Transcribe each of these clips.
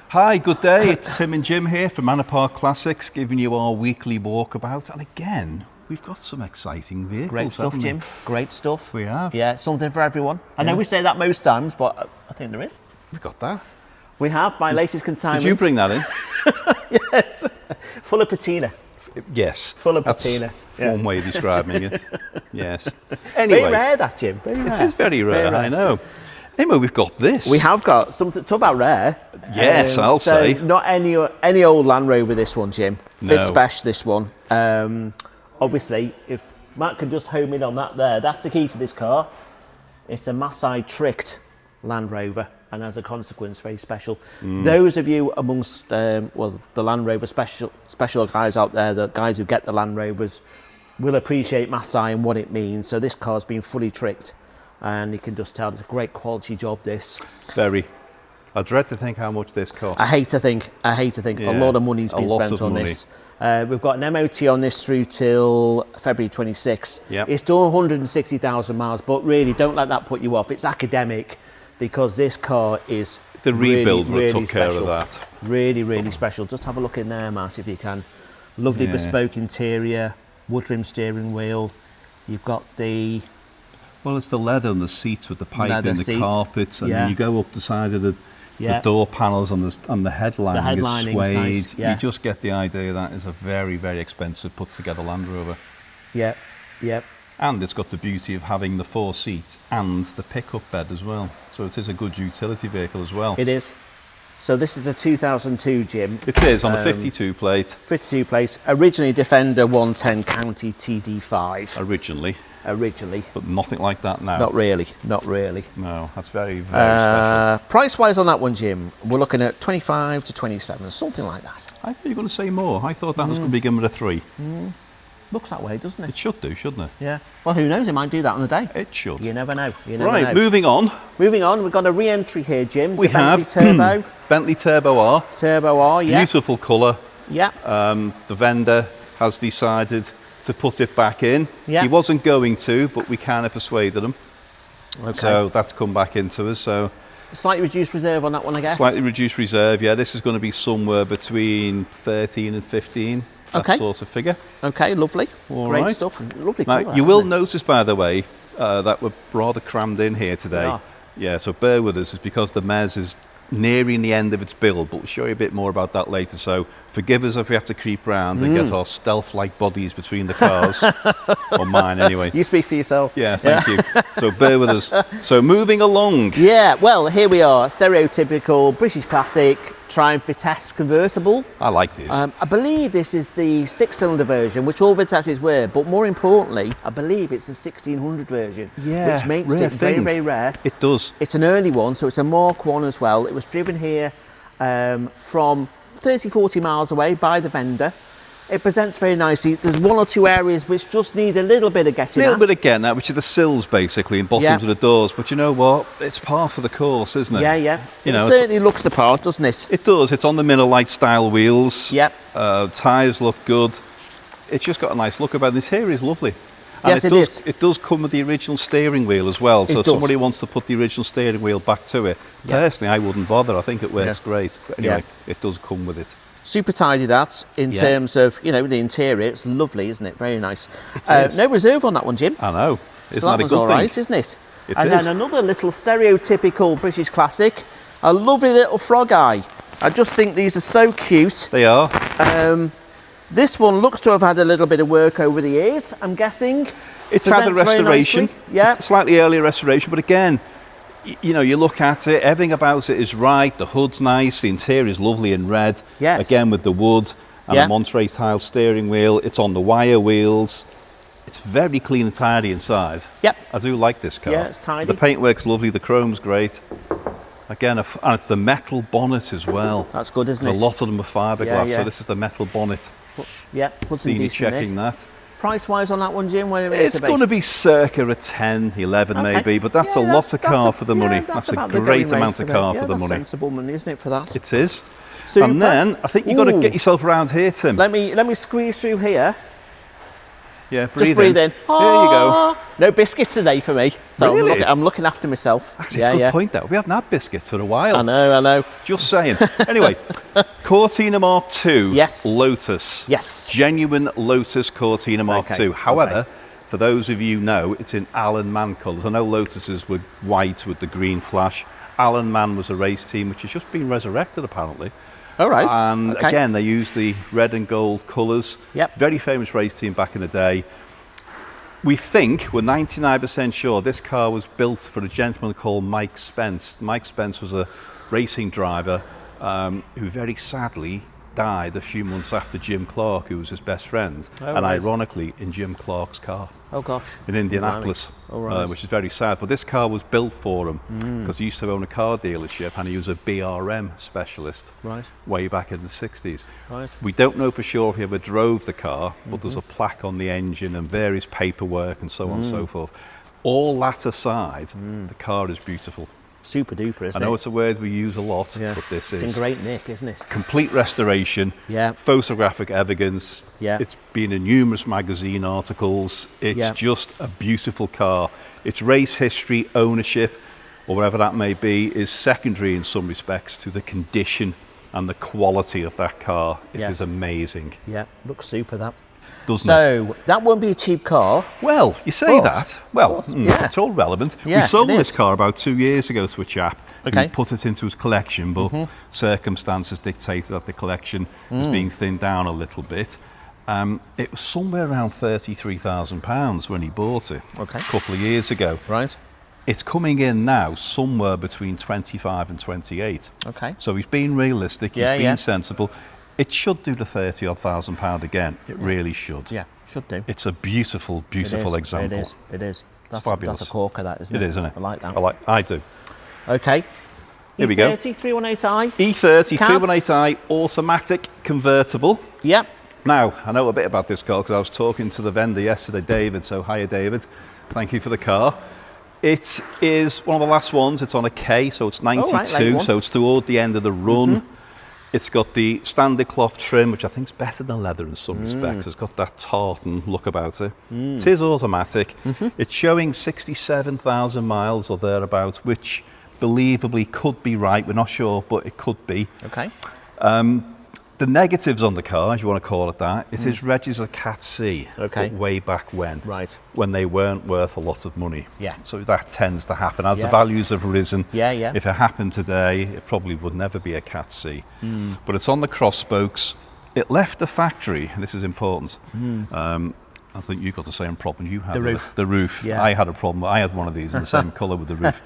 Hi, good day. It's Tim and Jim here from Manor Park Classics, giving you our weekly walkabout. And again, we've got some exciting vehicles. Great stuff, Jim. Great stuff. We have. Yeah, something for everyone. I know we say that most times, but I think there is. We've got that. We have my latest consignment. Did you bring that in? Yes. Full of patina. Yes. Full of patina. That's one way of describing it. Yes. Anyway. Very rare, that, Jim. Very rare. It is very rare, I know. Anyway, we've got this. We have got something. Talk about rare. Yes, I'll say. Not any old Land Rover, this one, Jim. No. Bit special, this one. Obviously, if Matt can just home in on that there, that's the key to this car. It's a MKII tricked Land Rover, and as a consequence, very special. Those of you amongst, the Land Rover special guys out there, the guys who get the Land Rovers, will appreciate MKII and what it means. So this car's been fully tricked, and you can just tell it's a great quality job, this. Very. I dread to think how much this costs. I hate to think. Yeah, a lot of money's been spent on this. We've got an MOT on this through till February 26. Yep. It's done 160,000 miles, but really don't let that put you off. It's academic, because this car is the rebuild really took special. care of that. Really, really special. Just have a look in there, Matt, if you can. Lovely bespoke interior, wood rim steering wheel. You've got the... Well, it's the leather on the seats with the pipe Leather in the seats. carpet, and then you go up the side of the door panels on the headlining is suede. Nice. Yeah. You just get the idea that is a very, very expensive put together Land Rover. Yeah, yeah. And it's got the beauty of having the 4 seats and the pickup bed as well. So it is a good utility vehicle as well. It is. So this is a 2002, Jim. It is, on a 52 plate. 52 plate. Originally Defender 110 County TD5. Originally. But nothing like that now. Not really. No, that's very, very special. Price-wise on that one, Jim, we're looking at 25 to 27, something like that. I thought you were going to say more. I thought that was going to be given a 3. Looks that way, doesn't it? It should do, shouldn't it? Yeah. Well, who knows? It might do that on the day. It should. You never know. Right, moving on. We've got a re-entry here, Jim. We have Turbo. Bentley Turbo R. Turbo R, yeah. Beautiful colour. Yeah. The vendor has decided to put it back in. Yeah. He wasn't going to, but we kind of persuaded him. Okay. So that's come back into us. So Slightly reduced reserve on that one, I guess. Slightly reduced reserve, yeah. This is going to be somewhere between 13 and 15. That sort of figure. Okay, lovely. Great right. stuff. Lovely Now, colour. you will notice, by the way, that we're rather crammed in here today. Yeah. Yeah, so bear with us. It's because the Mez is nearing the end of its build, but we'll show you a bit more about that later. So forgive us if we have to creep round and get our stealth-like bodies between the cars. Or mine, anyway. You speak for yourself. Yeah, thank you. So bear with us. So moving along. Yeah, well, here we are. Stereotypical British classic Triumph Vitesse convertible. I like this. I believe this is the 6-cylinder version, which all Vitesses were, but more importantly, I believe it's the 1600 version, which makes it very, very rare. It does. It's an early one, so it's a Mark 1 as well. It was driven here from 30, 40 miles away by the vendor. It presents very nicely. There's one or two areas which just need a little bit of getting at. Which are the sills basically and bottoms of the doors. But you know what? It's par for the course, isn't it? Yeah, yeah. You know, it certainly looks the part, doesn't it? It does. It's on the Manor light style wheels. Yep. Tyres look good. It's just got a nice look about it. This here is lovely. And Yes, it is. It does come with the original steering wheel as well. So if somebody wants to put the original steering wheel back to it, personally, I wouldn't bother. I think it works great. But anyway, it does come with it. Super tidy that in terms of, you know, the interior. It's lovely, isn't it? Very nice. It is. No reserve on that one, Jim. I know. Isn't So that that a one's good all thing? right, isn't it? It and is. then another little stereotypical British classic, a lovely little Frogeye. I just think these are so cute. They are. This one looks to have had a little bit of work over the years, I'm guessing. It's had a Presents very restoration. nicely. Yeah. It's a slightly earlier restoration, but again, you know, you look at it, everything about it is right. The hood's nice, the interior is lovely in red. Yes. Again, with the wood and a Monterey style steering wheel. It's on the wire wheels. It's very clean and tidy inside. Yep. I do like this car. Yeah, it's tidy. The paintwork's lovely, the chrome's great. Again, and it's the metal bonnet as well. That's good, isn't it? A lot of them are fiberglass, Yeah. so this is the metal bonnet. Yeah, puts in Seen you decent checking there. that. Price-wise on that one, Jim, where It's going to be circa a 10, 11 maybe, but that's a lot of car for the money. That's a great amount of car for the money. That's sensible money, isn't it, for that? It is. Super. And then I think you've got to get yourself around here, Tim. Let me squeeze through here. Yeah, Just breathe in. There you go. No biscuits today for me, so Really? I'm looking after myself. Actually, it's a good point, that. We haven't had biscuits for a while. I know. Just saying. Anyway, Cortina Mark II. Yes. Lotus. Yes. Genuine Lotus Cortina Mark Okay, II. However, okay. for those of you know, it's in Alan Mann colours. I know Lotuses were white with the green flash. Alan Mann was a race team which has just been resurrected, apparently. All right. And okay. again, they used the red and gold colours. Yep. Very famous race team back in the day. We think, we're 99% sure, this car was built for a gentleman called Mike Spence. Mike Spence was a racing driver who very sadly died a few months after Jim Clark, who was his best friend, and right. ironically in Jim Clark's car. Oh gosh. In Indianapolis, right. which is very sad. But this car was built for him because he used to own a car dealership and he was a BRM specialist Right. way back in the 60s. Right. We don't know for sure if he ever drove the car, but there's a plaque on the engine and various paperwork and so on and so forth. All that aside, the car is beautiful. Super duper, isn't I know it? it's a word we use a lot, Yeah. but this It's is in great nick, isn't it? complete restoration, Yeah. photographic evidence. Yeah. It's been in numerous magazine articles. It's Yeah. just a beautiful car. Its race history, ownership, or whatever that may be, is secondary in some respects to the condition and the quality of that car. It Yes. is amazing, Yeah, looks super that. doesn't it? So that won't be a cheap car. Well, you say But- that. Well, yeah. it's all relevant. Yeah, we sold it this is. car about 2 years ago to a chap Okay. Mm-hmm. who put it into his collection, but circumstances dictated that the collection was being thinned down a little bit. It was somewhere around £33,000 when he bought it Okay. a couple of years ago. Right. It's coming in now somewhere between 25 and 28. Okay. So he's been realistic, he's Yeah, been yeah. sensible. It should do the £30,000 again. It really should. Yeah, should do. It's a beautiful, beautiful example. It is. That's fabulous. That's a corker, that, isn't it? It is, isn't it? I like that. I do. Okay. Here we go. E30 318i. E30 Cab. 318i automatic convertible. Yep. Now, I know a bit about this car because I was talking to the vendor yesterday, David. So, hiya, David. Thank you for the car. It is one of the last ones. It's on a K, so it's 92. late one. So it's toward the end of the run. It's got the standard cloth trim, which I think is better than leather in some respects. It's got that tartan look about it. It is automatic. It's showing 67,000 miles or thereabouts, which believably could be right. We're not sure, but it could be. Okay. The negatives on the car, if you want to call it that, it is registered as a Cat C. Okay. But way back when. Right. When they weren't worth a lot of money. Yeah. So that tends to happen. As the Yeah. values have risen, Yeah, yeah. if it happened today, it probably would never be a Cat C. But it's on the cross spokes. It left the factory, and this is important. I think you've got the same problem you had. The with roof. it. The roof. Yeah. I had a problem. I had one of these in the same colour with the roof.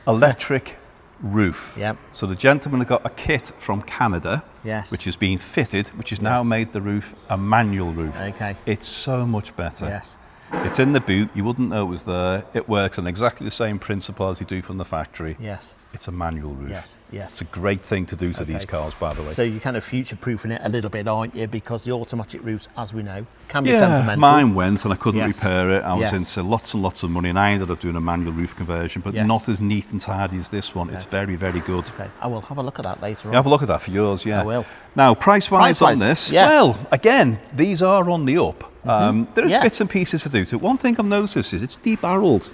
Electric roof. Yep. So the gentleman had got a kit from Canada, Yes. which has been fitted, which has now Yes. made the roof a manual roof. Okay. It's so much better. Yes. It's in the boot. You wouldn't know it was there. It works on exactly the same principle as you do from the factory. Yes. It's a manual roof. Yes. Yes. It's a great thing to do to these cars, by the way. So you're kind of future-proofing it a little bit, aren't you? Because the automatic routes, as we know, can be yeah, temperamental. mine went and I couldn't Yes. repair it. I was Yes. into lots and lots of money and I ended up doing a manual roof conversion, but Yes. not as neat and tidy as this one. It's very, very good. Okay. I will have a look at that later on. You have a look at that for yours, yeah. I will. Now, price-wise on Price-wise, this, yeah. well, again, these are on the up. There's Yeah. bits and pieces to do to it. One thing I've noticed is it's debarreled.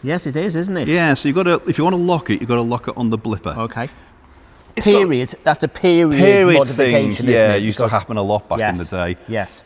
Yes, it is, isn't it? Yeah, so you've got to, if you want to lock it, you've got to lock it on the blipper. Okay. It's got- Period. That's a period Period modification, thing, isn't yeah, it? used to Because- happen a lot back in the day. Yes.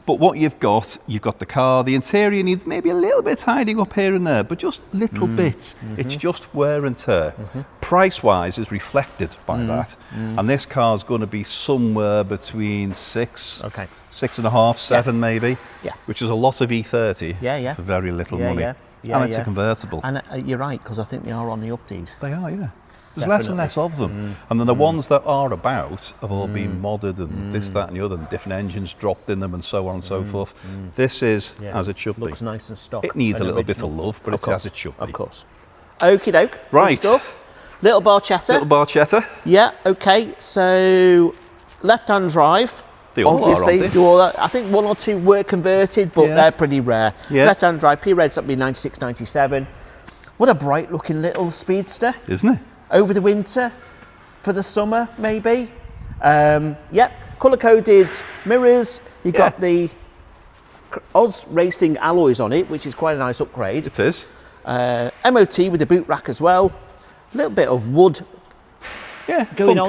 But what you've got the car, the interior needs maybe a little bit tidying up here and there, but just little bits. It's just wear and tear. Price-wise is reflected by that. And this car's going to be somewhere between Okay. 6.5, 7 maybe, Yeah. which is a lot of E30 Yeah, yeah. for very little Yeah, money. yeah. Yeah, And it's yeah. a convertible. And you're right, because I think they are on the updies. They are, yeah. There's less and less of them. And then the ones that are about have all been modded and this, that and the other, and different engines dropped in them and so on and so forth. This is Yeah. as it should Looks be. nice and stock. It needs a and little bit of original. love, but Of it's course, as it should be. Of course. Okie doke. Good Right. stuff. Little Barchetta. Little Barchetta. Yeah, okay. So, left-hand drive. They all are, obviously, aren't they? do all that. I think one or two were converted, but Yeah. they're pretty rare. Yeah. Left-hand drive, P-Reds, that'd be 96, 97. What a bright-looking little speedster. Isn't it? Over the winter, for the summer, maybe. Yep, colour-coded mirrors. You've got the Oz Racing alloys on it, which is quite a nice upgrade. It is. MOT with the boot rack as well. A little bit of wood going on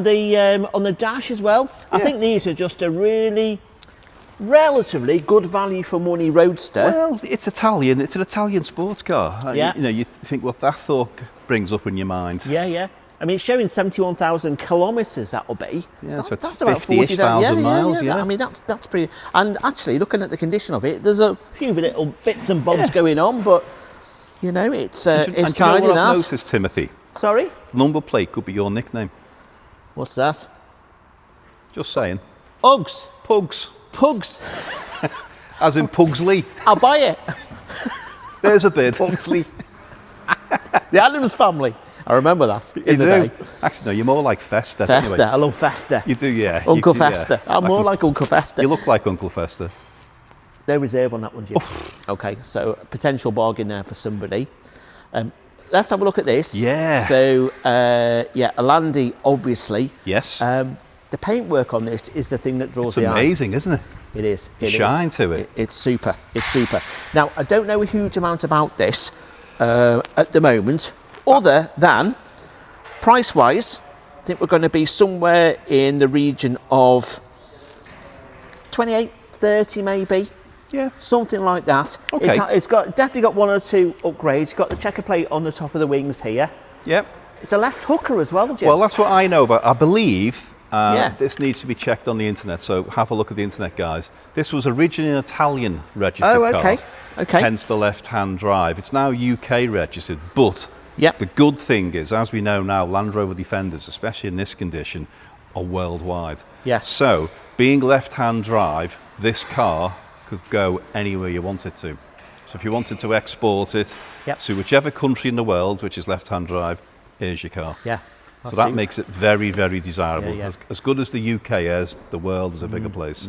there on the dash as well. I think these are just a really relatively good value for money roadster. Well, it's Italian. It's an Italian sports car. Yeah. You think what that thought brings up in your mind. Yeah. I mean, it's showing 71,000 kilometres. That'll be. Yeah, so so that's about 40,000 miles. Yeah. I mean, that's pretty. And actually, looking at the condition of it, there's a few little bits and bobs going on, but you know, it's tidy. And do you know what I've noticed, Timothy? Sorry. Number plate could be your nickname. What's that? Just saying. Uggs. Pugs. As in Pugsley. I'll buy it. There's a bid. Pugsley. The Adams family. I remember that in the day. Actually, no, you're more like Fester. Fester. Anyway. I love Fester. You do, yeah. Uncle Fester. I'm more like Uncle Fester. You look like Uncle Fester. No reserve on that one, Jim. Okay, so potential bargain there for somebody. Let's have a look at this. Yeah. So, Alandi, obviously. Yes. The paintwork on this is the thing that draws It's the eye. amazing, isn't it? It is. Shine to it. It's super. Now, I don't know a huge amount about this at the moment, other than price-wise, I think we're going to be somewhere in the region of 28, 30 maybe. Yeah. Something like that. Okay. It's definitely got one or two upgrades. It's got the checker plate on the top of the wings here. Yep. It's a left hooker as well, Jim. Well, that's what I know about. I believe this needs to be checked on the internet, so have a look at the internet, guys. This was originally an Italian registered car. Okay. Hence the left-hand drive. It's now UK registered, but Yep. the good thing is, as we know now, Land Rover Defenders, especially in this condition, are worldwide. Yes. So, being left-hand drive, this car could go anywhere you want it to. So if you wanted to export it to whichever country in the world, which is left-hand drive, here's your car. Yeah. So that makes it very, very desirable. Yeah. As good as the UK is, the world is a bigger place.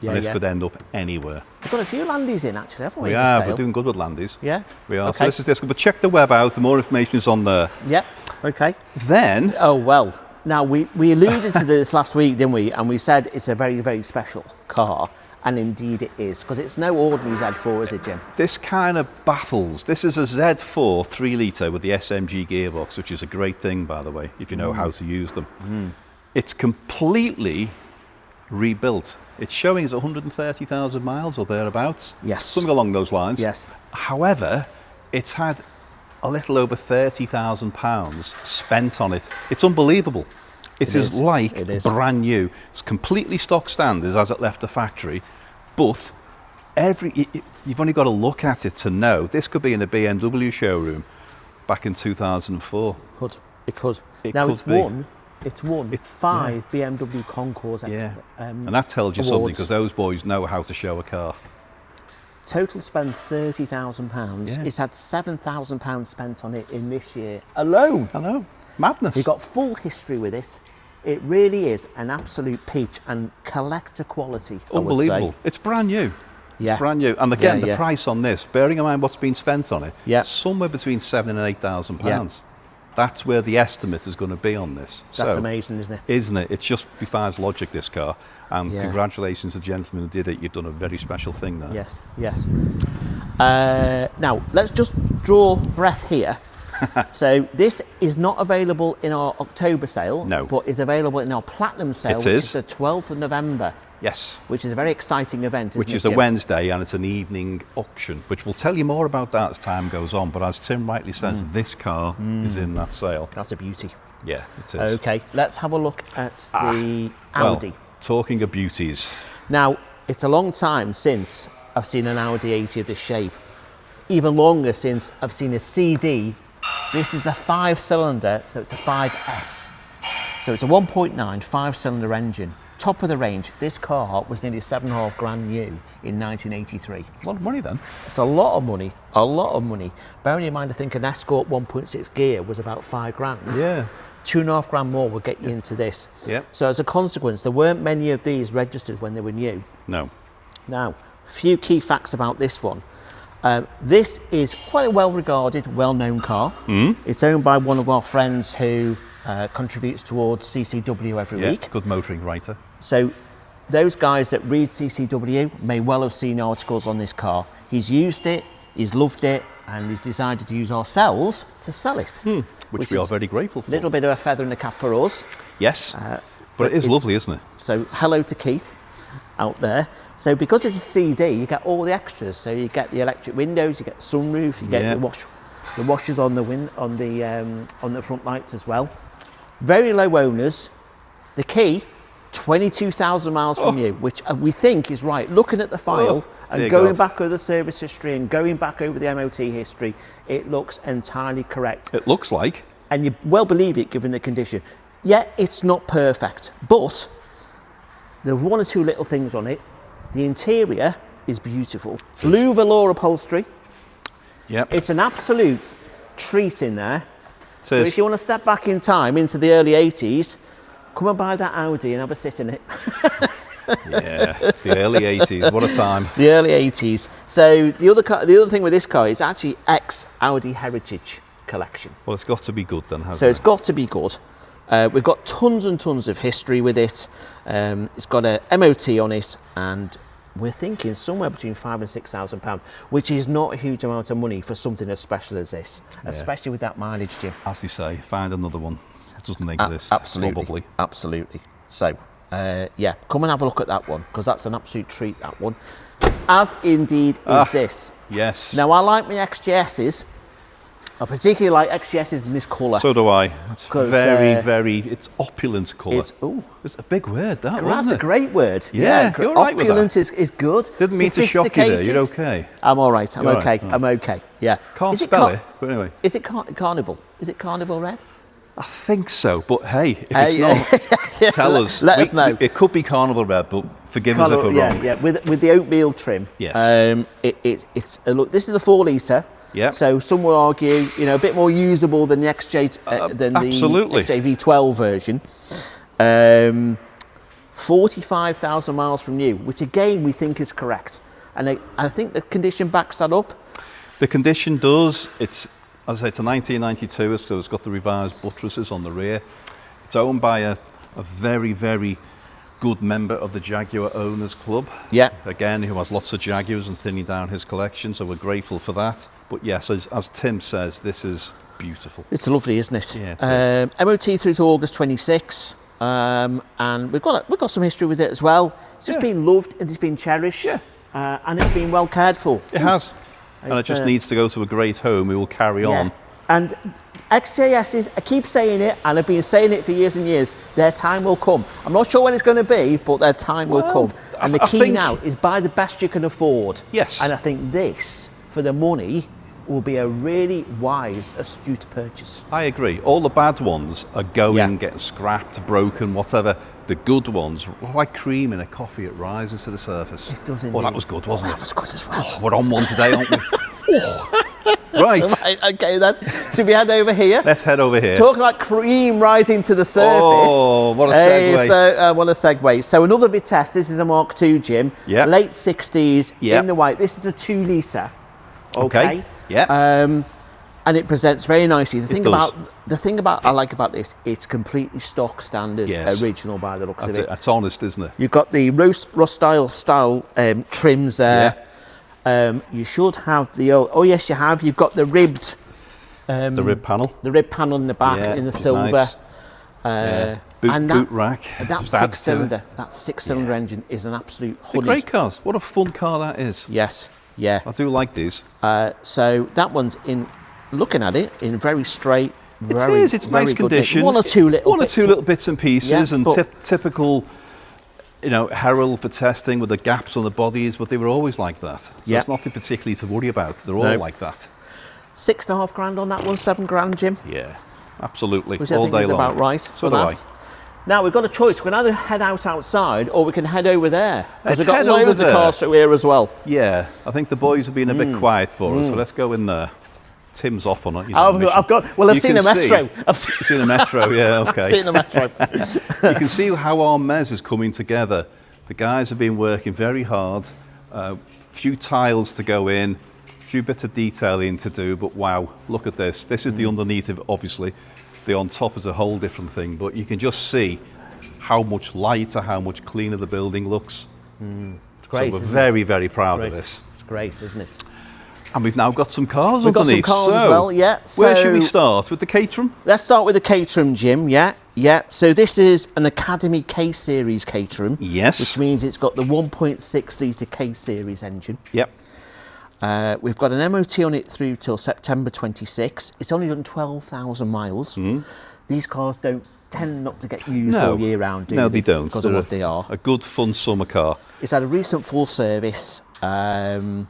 Yeah, and this could end up anywhere. We've got a few Landies in, actually, haven't we? We have. We're doing good with Landies. Yeah. We are. Okay. So this is this. But check the web out. The more information is on there. Yep. Okay. Then. Oh, well. Now, we alluded to this last week, didn't we? And we said it's a very, very special car. And indeed it is, because it's no ordinary Z4, is it, Jim? This kind of baffles. This is a Z4 3-litre with the SMG gearbox, which is a great thing, by the way, if you know how to use them. It's completely rebuilt. It's showing as 130,000 miles or thereabouts. Yes. Something along those lines. Yes. However, it's had a little over £30,000 spent on it. It's unbelievable. It is brand new. It's completely stock standards as it left the factory, but you've only got to look at it to know this could be in a BMW showroom back in 2004. It could. It's won 5 BMW Concours. And that tells you something, because those boys know how to show a car. Total spend £30,000. Yeah. It's had £7,000 spent on it in this year alone. I know. Madness. We've got full history with it. It really is an absolute peach and collector quality, Unbelievable. I would say. It's brand new. Yeah. It's brand new. And again, the price on this, bearing in mind what's been spent on it, somewhere between £7,000 and £8,000. Yeah. That's where the estimate is going to be on this. That's amazing, isn't it? Isn't it? It just defies logic, this car. And congratulations to the gentleman who did it. You've done a very special thing there. Yes. Now, let's just draw breath here. So this is not available in our October sale, but is available in our Platinum sale, which is the 12th of November. Yes. Which is a very exciting event, isn't it, Which is a Wednesday, and it's an evening auction, which we'll tell you more about that as time goes on. But as Tim rightly says, this car is in that sale. That's a beauty. Yeah, it is. Okay, let's have a look at the Audi. Well, talking of beauties. Now, it's a long time since I've seen an Audi 80 of this shape. Even longer since I've seen a CD. This is a 5-cylinder, so it's a 5S. So it's a 1.9 5-cylinder engine. Top of the range. This car was nearly $7,500 new in 1983. A lot of money then. It's a lot of money. A lot of money. Bearing in mind, I think an Escort 1.6 gear was about $5,000. Yeah. $2,500 more will get you into this. Yeah. So as a consequence, there weren't many of these registered when they were new. No. Now, a few key facts about this one. This is quite a well-regarded, well-known car. It's owned by one of our friends who contributes towards CCW every week. Good motoring writer. So those guys that read CCW may well have seen articles on this car. He's used it, he's loved it, and he's decided to use ourselves to sell it. Which we are very grateful for. A little bit of a feather in the cap for us. Yes, but it is lovely, isn't it? So hello to Keith out there. So because it's a CD, you get all the extras. So you get the electric windows, you get the sunroof, you get the washers on the front lights as well. Very low owners. The key, 22,000 miles from you, which we think is right. Looking at the file and going back over the service history and going back over the MOT history, it looks entirely correct. It looks like. And you well believe it given the condition. Yeah, it's not perfect, but there are one or two little things on it. The interior is beautiful. Blue velour upholstery. Yep. It's an absolute treat in there. So if you want to step back in time into the early 80s, come and buy that Audi and have a sit in it. Yeah, the early 80s, what a time. The early 80s. So the other thing with this car is actually ex-Audi Heritage collection. Well, it's got to be good then, hasn't it? So it's got to be good. We've got tons and tons of history with it. It's got a MOT on it, and we're thinking somewhere between £5,000 and £6,000, which is not a huge amount of money for something as special as this, especially with that mileage, Jim. As they say, find another one. It doesn't exist. Absolutely. Probably. Absolutely. So, yeah, come and have a look at that one, because that's an absolute treat, that one. As indeed is this. Yes. Now, I like my XJSs. I particularly like XJSs in this colour. So do I. It's very, it's opulent colour. It's a big word, that, that's wasn't it? a great word. Yeah, you're right with that. Opulent is good. Didn't mean to shock you there, you're okay. I'm all right, I'm You're okay, right. I'm okay, yeah. Can't spell it, but anyway. Is it Carnival? Is it Carnival Red? I think so, but hey, if it's not, tell us. Let us know. It could be Carnival Red, but forgive us if we're wrong. Yeah, with the oatmeal trim. Yes. It's look. This is a 4-litre. Yeah. So some will argue, a bit more usable than the XJ than absolutely. the XJ V12 version. 45,000 miles from new, which again we think is correct, and I think the condition backs that up. The condition does. It's, as I say, it's a 1992, so it's got the revised buttresses on the rear. It's owned by a very, very good member of the Jaguar Owners Club. Yeah. Again, who has lots of Jaguars and thinning down his collection, so we're grateful for that. But yes, as Tim says, this is beautiful. It's lovely, isn't it? Yeah, it is. MOT through to August 26, and we've got some history with it as well. It's just been loved and it's been cherished, and it's been well cared for. It has, and it just needs to go to a great home who will carry on. And XJSs, I keep saying it, and I've been saying it for years and years, their time will come. I'm not sure when it's going to be, but their time will come. And the key now is buy the best you can afford. Yes. And I think this, for the money, will be a really wise, astute purchase. I agree. All the bad ones are going, getting scrapped, broken, whatever. The good ones, like cream in a coffee, it rises to the surface. It does indeed. Oh, that was good, wasn't it? That was good as well. Oh, we're on one today, aren't we? Right. Okay then. Should we head over here? Let's head over here. Talking about cream rising to the surface. Oh, what a segue. What a segue. So another Vitesse. This is a Mark II, Jim. Yeah. Late 60s in the white. This is the 2-litre. Okay. Yeah. And it presents very nicely. The thing about I like about this, it's completely stock standard, original by the looks of it. That's honest, isn't it? You've got the rust style trims there. You should have the yes, you have. You've got the ribbed. The rib panel. The rib panel in the back in the silver. Nice. Boot rack. That six-cylinder engine is an absolute honey. They're great cars. What a fun car that is. Yes. Yeah. I do like these. So that one's looking at it in very straight. It's nice condition. One or two little bits and pieces, and typical. Herald for testing with the gaps on the bodies, but they were always like that. So there's nothing particularly to worry about. They're all like that. £6,500 on that one, £7,000, Jim. Yeah, absolutely. Which I think is about right for that. Now we've got a choice. We can either head outside, or we can head over there, because we've got loads of cars through here as well. Yeah, I think the boys have been a bit quiet for us, so let's go in there. Tim's off on it. I've seen a Metro. I've seen a Metro, yeah, okay. I've seen a Metro. You can see how our Mez is coming together. The guys have been working very hard. A few tiles to go in, a few bits of detailing to do, but wow, look at this. This is the underneath of, obviously. The on top is a whole different thing, but you can just see how much lighter, how much cleaner the building looks. It's great. So we're very, very proud of Great. this. It's great, isn't it? And we've now got some cars We've got some underneath. cars as So, well, yeah. where should we So- start? With the Caterham? Let's start with the Caterham, Jim. Yeah. So this is an Academy K-Series Caterham. Yes. Which means it's got the 1.6 litre K-Series engine. Yep. We've got an MOT on it through till September 26. It's only done 12,000 miles. These cars don't tend not to get used all year round, do No, they don't. Because of what they are. A good, fun summer car. It's had a recent full service, and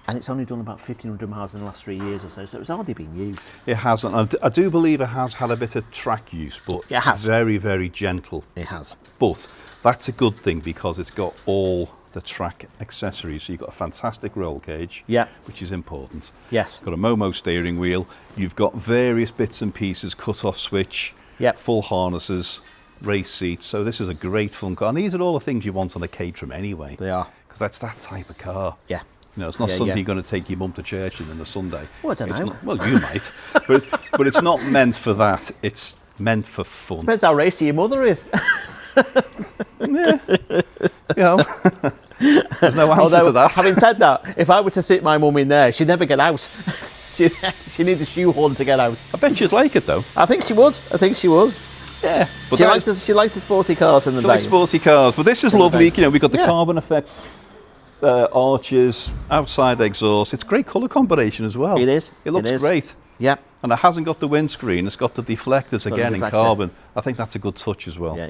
it's only done about 1,500 miles in the last 3 years or so, so it's hardly been used. It hasn't. I do believe it has had a bit of track use, but It has. very, very gentle. It has. But that's a good thing because it's got all the track accessories. So you've got a fantastic roll cage, Yeah. which is important. Yes. Got a Momo steering wheel. You've got various bits and pieces, cut-off switch, Yep. full harnesses, race seats. So this is a great fun car. And these are all the things you want on a Caterham anyway. They are. Because that's that type of car. Yeah. You know, it's not Yeah, something yeah. you're going to take your mum to church in on a Sunday. Well, I don't It's know. not- well, you might. But it's not meant for that. It's meant for fun. Depends how racy your mother is. You know, there's no answer Although, to that. having said that, if I were to sit my mum in there, she'd never get out. she needs a shoehorn to get out. I bet you'd like it though. I think she would. Yeah. But She likes the sporty cars in the she day. likes sporty cars. But this is lovely. You know, we've got the Yeah. carbon effect arches, outside exhaust. It's a great colour combination as well. It is. It looks It is. great. Yeah. And it hasn't got the windscreen. It's got the deflectors Got the again in deflector. carbon. I think that's a good touch as well. Yeah.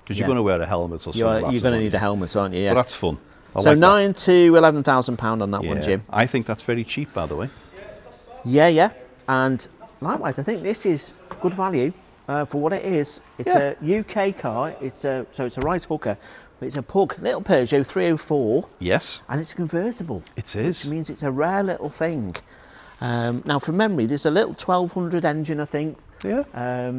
Because you're going to wear a helmet or You're sunglasses. going to aren't need you? a helmet, aren't you? Yeah. But that's fun. I So like that. £9,000 to £11,000 on that one, Yeah. Jim. I think that's very cheap, by the way. Yeah. And likewise, I think this is good value for what it is. It's Yeah. a UK car. So it's a right hooker. But it's a pug, little Peugeot 304, Yes, and it's a convertible. it is. Which means it's a rare little thing. Now, from memory, there's a little 1200 engine, I think. Yeah.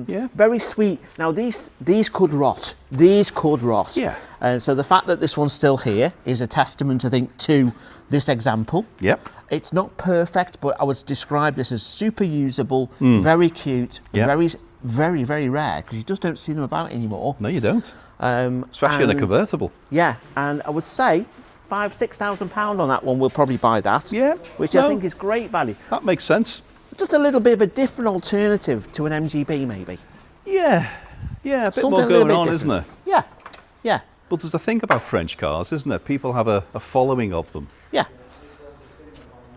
Yeah. Very sweet. Now, these could rot. These could rot. Yeah. So the fact that this one's still here is a testament, I think, to this example. Yep. It's not perfect, but I would describe this as super usable, very cute, Yeah. very, very, very rare, because you just don't see them about anymore. No, you don't. Especially in a and- convertible. Yeah, and I would say £5,000-6,000 on that one. We'll probably buy that. Yeah, which I no. think is great value. That makes sense. Just a little bit of a different alternative to an MGB, maybe. Yeah. Yeah, a bit Something more a little going bit on, different. isn't there? Yeah, yeah, But there's the thing about French cars, isn't there? People have a following of them. yeah.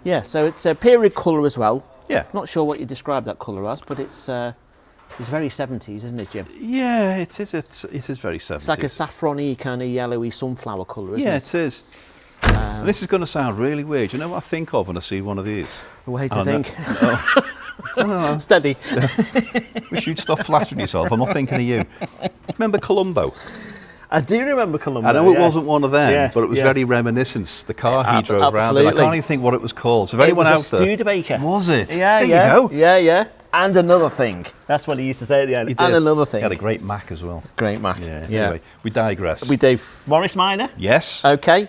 Yeah, so it's a period colour as well. Yeah. Not sure what you describe that colour as, but it's very 70s, isn't it, Jim? Yeah, it is. It is very 70s. It's like a saffron-y, kind of yellowy sunflower colour, isn't Yeah, it? it is. And this is going to sound really weird. You know what I think of when I see one of these? A way to Oh, no. think. Steady. Wish you'd stop flattering yourself. I'm not thinking of you. Remember Columbo? I do remember Columbo. I know it yes. wasn't one of them, Yes, but it was yeah. very reminiscent. The car he drove around, and I absolutely. can't even think what it was called. So if It anyone was out a there, Studebaker. was it? Yeah, there yeah. you go. Yeah. And another thing. That's what he used to say at the end. He And did. another He thing. had a great Mac as well. Great Mac. Yeah. Anyway, we digress. We do. Morris Minor. Yes. Okay.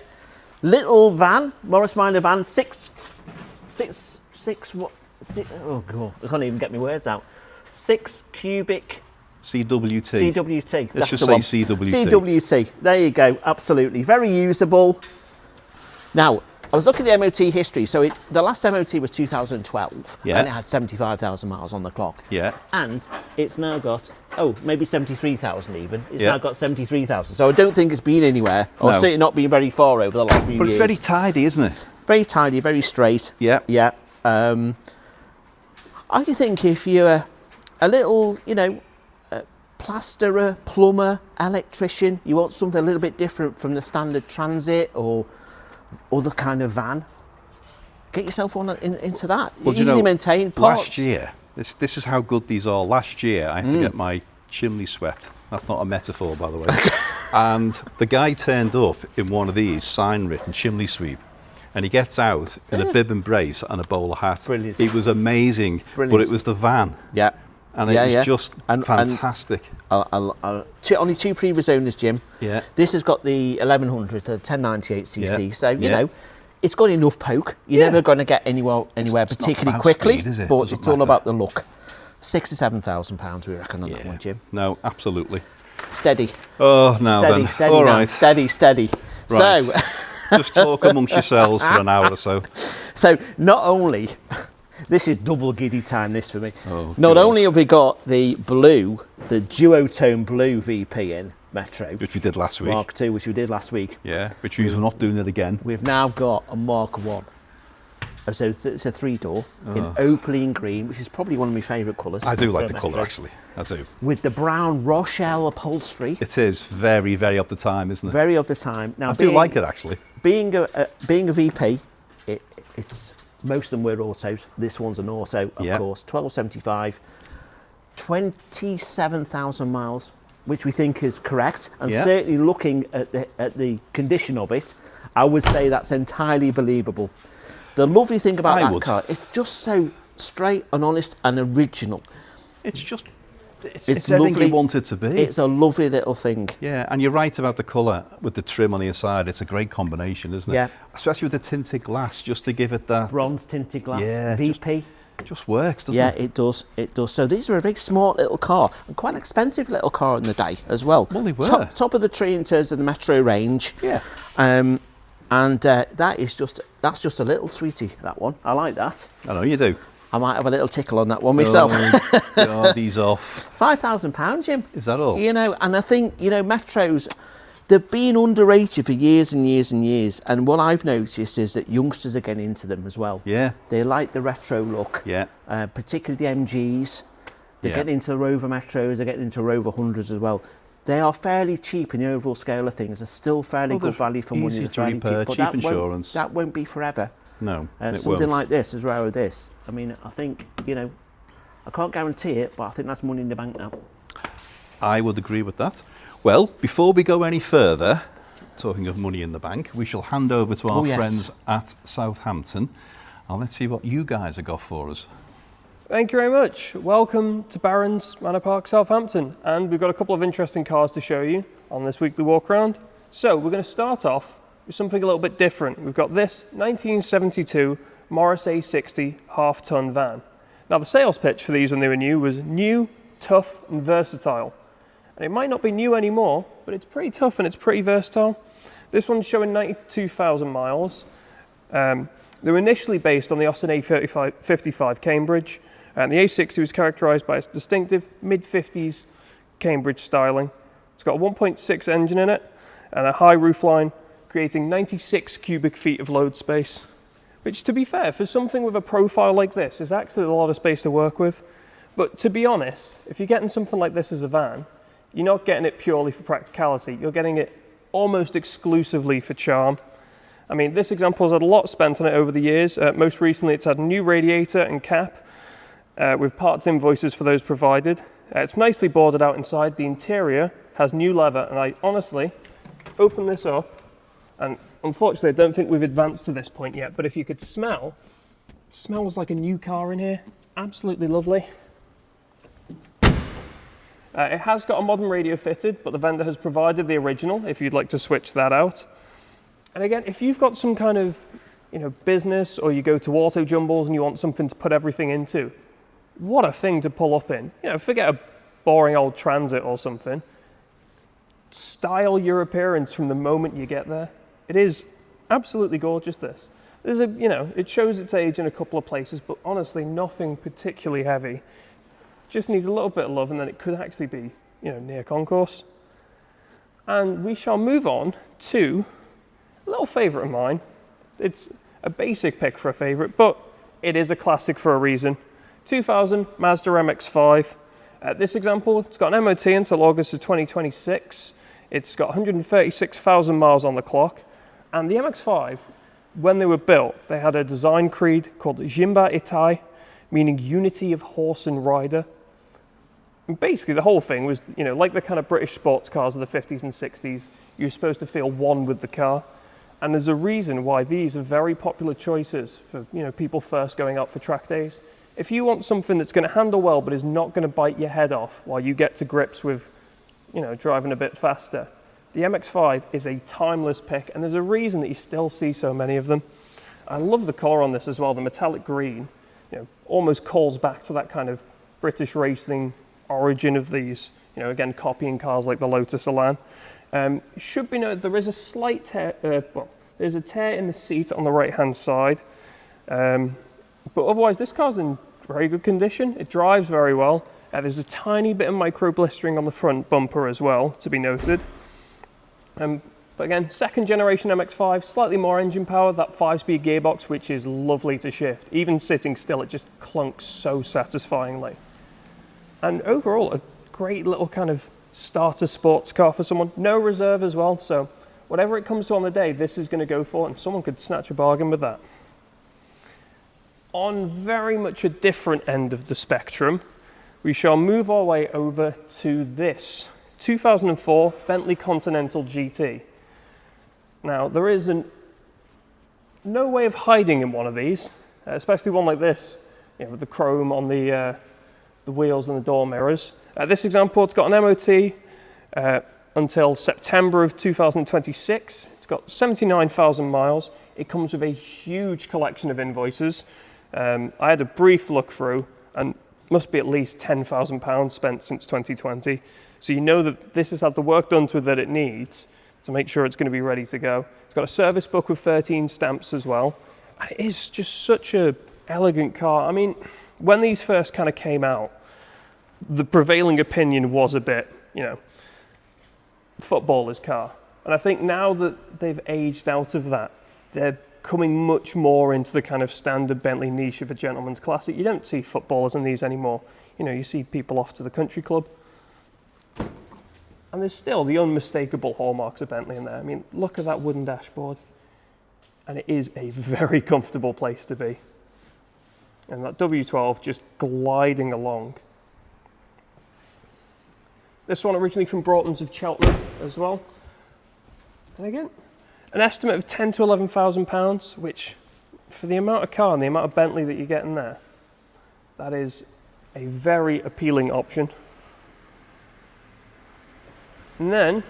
Little van. Morris Minor van. Six. What? Oh god, I can't even get my words out. 6 cubic CWT. CWT. Let's just the say one. CWT. CWT. There you go. Absolutely. Very usable. Now, I was looking at the MOT history. So the last MOT was 2012. Yeah. And it had 75,000 miles on the clock. Yeah. And it's now got, maybe 73,000 even. It's Yeah. now got 73,000. So I don't think it's been anywhere, or No. certainly not been very far over the last few But years. it's very tidy, isn't it? Very tidy, very straight. Yeah. Yeah. I think if you're a little, plasterer, plumber, electrician, you want something a little bit different from the standard transit or other kind of van, get yourself into that. Well, do you Easily know, maintained parts. Last year, this is how good these are. Last year, I had to get my chimney swept. That's not a metaphor, by the way. And the guy turned up in one of these, sign-written chimney sweep. And he gets out in a bib and brace and a bowler hat. Brilliant. It was amazing, Brilliant. but it was the van. Yeah. And it was just fantastic. Only 2 previous owners, Jim. Yeah. This has got the 1100, the 1098cc. Yeah. So, you Yeah. know, it's got enough poke. You're Yeah. never going to get anywhere It's not particularly about quickly, speed, is it? but Doesn't it's all matter. about the look. £6,000 to £7,000, we reckon, on that one, Jim. No, absolutely. Steady. Oh, now Steady, then. steady All now. right. Steady, steady. Right. So, Just talk amongst yourselves for an hour or so. so not only, this is double giddy time, this for me. Oh, Not God. only have we got the blue, the duotone blue VP in Metro, Which we did last week. Mark II, which we did last week. Yeah, which means we're not doing it again. We've now got a Mark I. So it's a 3-door in opaline green, which is probably one of my favourite colours. I do for like a the Metro. colour, actually. I do. With the brown Rochelle upholstery. It is very, very of the time, isn't it? Very of the time. Now, I do like it, actually. Being a VP, it's most of them were autos. This one's an auto, of course. 1275, 27,000 miles, which we think is correct. And certainly looking at the condition of it, I would say that's entirely believable. The lovely thing about that car, it's just so straight and honest and original. It's just, It's everything lovely. you want it to be. It's a lovely little thing. Yeah, and you're right about the colour with the trim on the inside. It's a great combination, isn't it? Yeah. Especially with the tinted glass, just to give it that. Bronze tinted glass, Yeah, VP. Just works, doesn't Yeah, it? it does. It does. So these are a very smart little car and quite an expensive little car in the day as well. Well, they were. Top of the tree in terms of the Metro range. Yeah. That's just a little sweetie, that one. I like that. I know you do. I might have a little tickle on that one myself. Oh, God, he's off. £5,000, Jim. Is that all? You know, and I think, you know, Metros, they've been underrated for years and years and years. And what I've noticed is that youngsters are getting into them as well. Yeah. They like the retro look. Yeah. Particularly the MGs. They're Yeah. getting into the Rover Metros, they're getting into Rover 100s as well. They are fairly cheap in the overall scale of things. They're still fairly Well, good they're value for money. easy It's to fairly repair, but cheap insurance. That won't be forever. No, it Something won't. like this, as rare as this. I mean, I think, you know, I can't guarantee it, but I think that's money in the bank now. I would agree with that. Well, before we go any further, talking of money in the bank, we shall hand over to our friends at Southampton. And let's see what you guys have got for us. Thank you very much. Welcome to Barron's Manor Park, Southampton. And we've got a couple of interesting cars to show you on this weekly walk around. So we're going to start off with something a little bit different. We've got this 1972 Morris A60 half-ton van. Now the sales pitch for these when they were new was new, tough and versatile. And it might not be new anymore, but it's pretty tough and it's pretty versatile. This one's showing 92,000 miles. They were initially based on the Austin A55 Cambridge, and the A60 was characterised by its distinctive mid-50s Cambridge styling. It's got a 1.6 engine in it and a high roofline, creating 96 cubic feet of load space, which, to be fair, for something with a profile like this, is actually a lot of space to work with. But to be honest, if you're getting something like this as a van, you're not getting it purely for practicality. You're getting it almost exclusively for charm. I mean, this example has had a lot spent on it over the years. Most recently, it's had a new radiator and cap with parts invoices for those provided. It's nicely boarded out inside. The interior has new leather, and I honestly open this up, and unfortunately, I don't think we've advanced to this point yet, but if you could smell, it smells like a new car in here. It's absolutely lovely. It has got a modern radio fitted, but the vendor has provided the original if you'd like to switch that out. And again, if you've got some kind of, you know, business, or you go to auto jumbles and you want something to put everything into, what a thing to pull up in. You know, forget a boring old Transit or something. Style your appearance from the moment you get there. It is absolutely gorgeous, this. There's a, you know, it shows its age in a couple of places, but honestly, nothing particularly heavy. Just needs a little bit of love, and then it could actually be, you know, near concourse. And we shall move on to a little favourite of mine. It's a basic pick for a favourite, but it is a classic for a reason. 2000 Mazda MX5. This example, it's got an MOT until August of 2026. It's got 136,000 miles on the clock. And the MX5, when they were built, they had a design creed called MKII, meaning unity of horse and rider. And basically the whole thing was, you know, like the kind of British sports cars of the 50s and 60s, you're supposed to feel one with the car. And there's a reason why these are very popular choices for, you know, people first going out for track days. If you want something that's going to handle well but is not going to bite your head off while you get to grips with, you know, driving a bit faster, the MX5 is a timeless pick, and there's a reason that you still see so many of them. I love the colour on this as well. The metallic green, you know, almost calls back to that kind of British racing origin of these, you know, again, copying cars like the Lotus Elan. Should be noted there is a slight tear, there's a tear in the seat on the right-hand side. But otherwise, this car's in very good condition. It drives very well. There's a tiny bit of micro blistering on the front bumper as well, to be noted. But again, second generation MX5, slightly more engine power, that 5-speed gearbox, which is lovely to shift. Even sitting still, it just clunks so satisfyingly. And overall, a great little kind of starter sports car for someone. No reserve as well, so whatever it comes to on the day, this is going to go for, and someone could snatch a bargain with that. On very much a different end of the spectrum, we shall move our way over to this 2004 Bentley Continental GT. Now, there is no way of hiding in one of these, especially one like this, you know, with the chrome on the wheels and the door mirrors. This example, it's got an MOT until September of 2026. It's got 79,000 miles. It comes with a huge collection of invoices. I had a brief look through, and must be at least £10,000 spent since 2020. So you know that this has had the work done to it that it needs to make sure it's going to be ready to go. It's got a service book with 13 stamps as well. And it is just such a elegant car. I mean, when these first kind of came out, the prevailing opinion was a bit, you know, footballer's car. And I think now that they've aged out of that, they're coming much more into the kind of standard Bentley niche of a gentleman's classic. You don't see footballers in these anymore. You know, you see people off to the country club. And there's still the unmistakable hallmarks of Bentley in there. I mean, look at that wooden dashboard. And it is a very comfortable place to be. And that W12 just gliding along. This one originally from Broughton's of Cheltenham as well. And again, an estimate of £10,000 to £11,000, which for the amount of car and the amount of Bentley that you get in there, that is a very appealing option. And then,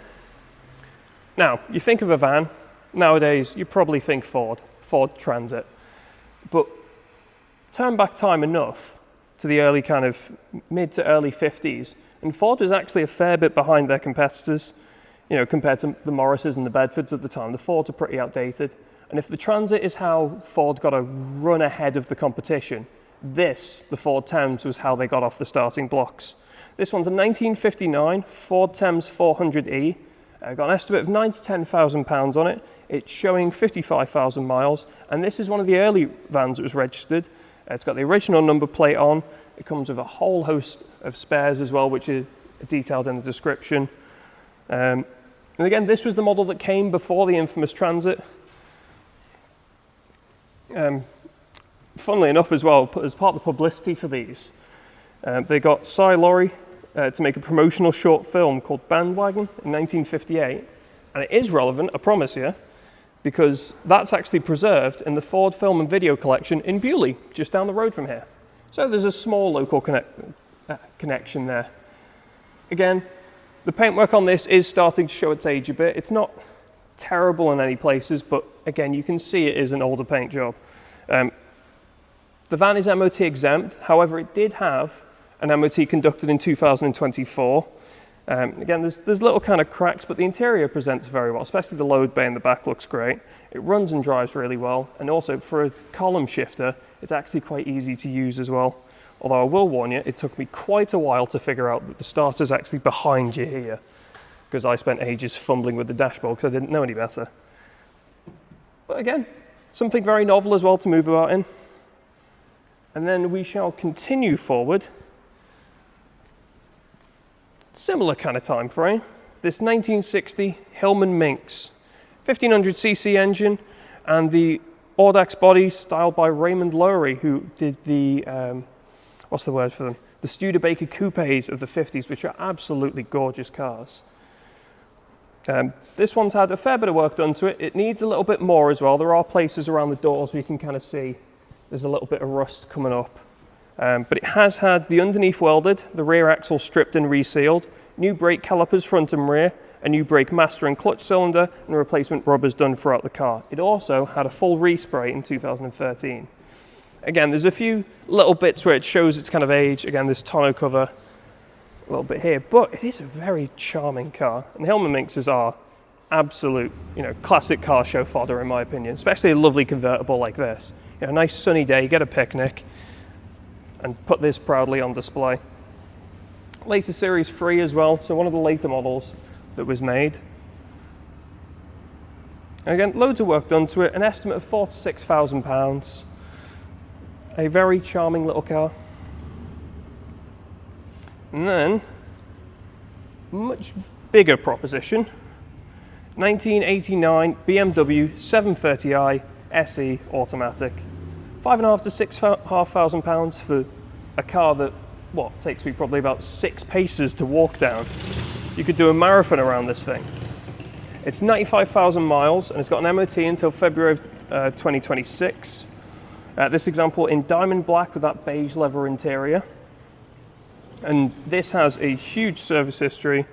now, you think of a van, nowadays you probably think Ford Transit. But turn back time enough to the early kind of mid to early 50s, and Ford was actually a fair bit behind their competitors, you know, compared to the Morrises and the Bedfords at the time. The Fords are pretty outdated. And if the Transit is how Ford got a run ahead of the competition, this, the Ford Thames, was how they got off the starting blocks. This one's a 1959 Ford Thames 400e. Got an estimate of £9,000 to £10,000 on it. It's showing 55,000 miles. And this is one of the early vans that was registered. It's got the original number plate on. It comes with a whole host of spares as well, which is detailed in the description. And again, this was the model that came before the infamous Transit. Funnily enough as well, as part of the publicity for these, they got Cy Laurie to make a promotional short film called Wagon in 1958. And it is relevant, I promise you, because that's actually preserved in the Ford Film and Video Collection in Bewley, just down the road from here. So there's a small local connection there. Again, the paintwork on this is starting to show its age a bit. It's not terrible in any places, but again, you can see it is an older paint job. The van is MOT exempt. However, it did have an MOT conducted in 2024. Again, there's little kind of cracks, but the interior presents very well, especially the load bay in the back looks great. It runs and drives really well, and also for a column shifter, it's actually quite easy to use as well. Although I will warn you, it took me quite a while to figure out that the starter's actually behind you here, because I spent ages fumbling with the dashboard because I didn't know any better. But again, something very novel as well to move about in. And then we shall continue forward. Similar kind of time frame. This 1960 Hillman Minx, 1500cc engine, and the Audax body styled by Raymond Lowery, who did the what's the word for them? The Studebaker coupes of the 50s, which are absolutely gorgeous cars. This one's had a fair bit of work done to it. It needs a little bit more as well. There are places around the doors where you can kind of see there's a little bit of rust coming up. But it has had the underneath welded, the rear axle stripped and resealed, new brake calipers front and rear, a new brake master and clutch cylinder, and replacement rubbers done throughout the car. It also had a full respray in 2013. Again, there's a few little bits where it shows its kind of age. Again, this tonneau cover a little bit here, but it is a very charming car. And the Hillman Minxes are absolute, classic car show fodder in my opinion, especially a lovely convertible like this. A nice sunny day, get a picnic, and put this proudly on display. Later Series 3 as well, so one of the later models that was made. And again, loads of work done to it, an estimate of £4,000 to £6,000. A very charming little car. And then, much bigger proposition, 1989 BMW 730i SE automatic. £5,500 to £6,500 for a car that, takes me probably about 6 paces to walk down. You could do a marathon around this thing. It's 95,000 miles and it's got an MOT until February of 2026. This example in diamond black with that beige leather interior. And this has a huge service history.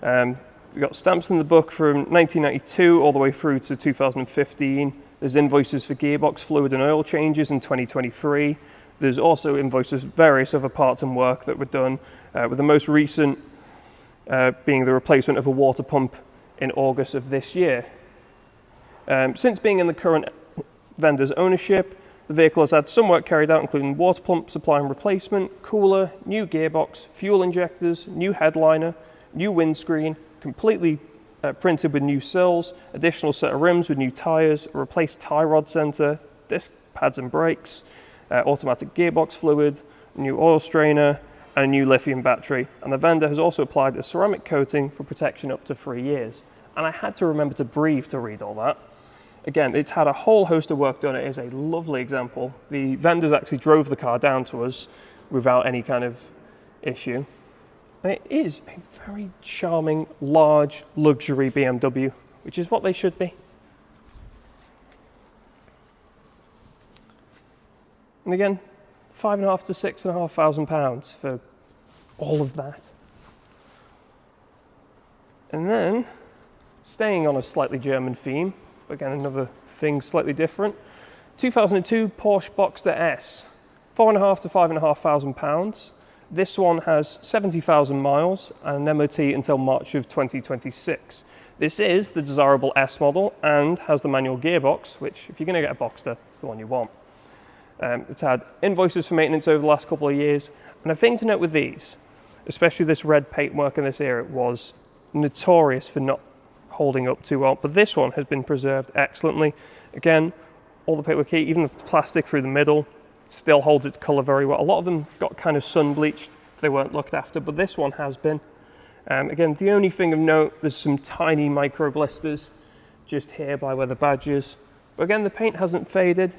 We've got stamps in the book from 1992 all the way through to 2015. There's invoices for gearbox fluid and oil changes in 2023. There's also invoices for various other parts and work that were done, with the most recent being the replacement of a water pump in August of this year. Since being in the current vendor's ownership, the vehicle has had some work carried out, including water pump supply and replacement, cooler, new gearbox, fuel injectors, new headliner, new windscreen, completely printed with new sills, additional set of rims with new tyres, a replaced tie rod centre, disc pads and brakes, automatic gearbox fluid, new oil strainer, and a new lithium battery. And the vendor has also applied a ceramic coating for protection up to 3 years. And I had to remember to breathe to read all that. Again, it's had a whole host of work done. It is a lovely example. The vendors actually drove the car down to us without any kind of issue. And it is a very charming, large, luxury BMW, which is what they should be. And again, £5,500 to £6,500 for all of that. And then, staying on a slightly German theme, again another thing slightly different, 2002 Porsche Boxster S, £4,500 to £5,500. This one has 70,000 miles and an MOT until March of 2026. This is the desirable S model and has the manual gearbox, which if you're going to get a Boxster, it's the one you want. It's had invoices for maintenance over the last couple of years. And a thing to note with these, especially this red paintwork in this era, was notorious for not holding up too well. But this one has been preserved excellently. Again, all the paintwork here, even the plastic through the middle, still holds its colour very well. A lot of them got kind of sun bleached if they weren't looked after, but this one has been. Again, the only thing of note, there's some tiny micro blisters just here by where the badge is. But again, the paint hasn't faded.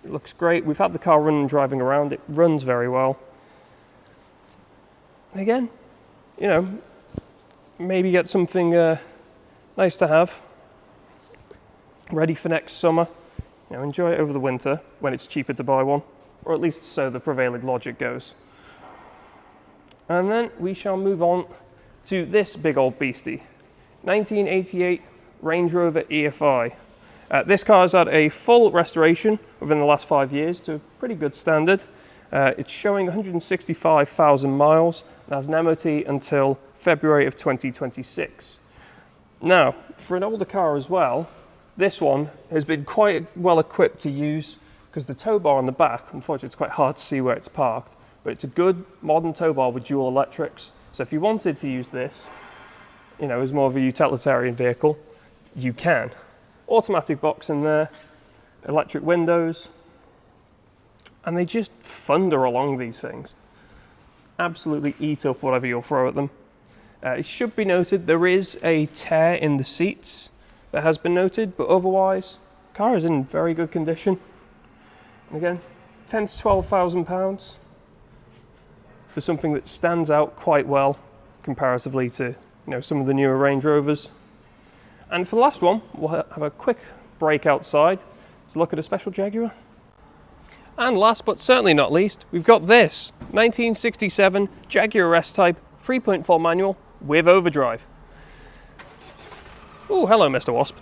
It looks great. We've had the car running and driving around. It runs very well. And again, maybe get something nice to have, ready for next summer. Enjoy it over the winter when it's cheaper to buy one, or at least so the prevailing logic goes. And then we shall move on to this big old beastie, 1988 Range Rover EFI. This car has had a full restoration within the last 5 years to a pretty good standard. It's showing 165,000 miles and has an MOT until February of 2026. Now, for an older car as well, this one has been quite well equipped to use because the tow bar on the back, unfortunately it's quite hard to see where it's parked, but it's a good modern tow bar with dual electrics. So if you wanted to use this, as more of a utilitarian vehicle, you can. Automatic box in there, electric windows, and they just thunder along these things. Absolutely eat up whatever you'll throw at them. It should be noted there is a tear in the seats that has been noted, but otherwise, the car is in very good condition. And again, £10,000 to £12,000 for something that stands out quite well comparatively to some of the newer Range Rovers. And for the last one, we'll have a quick break outside to look at a special Jaguar. And last but certainly not least, we've got this 1967 Jaguar S-Type 3.4 manual with overdrive. Oh, hello, Mr. Wasp.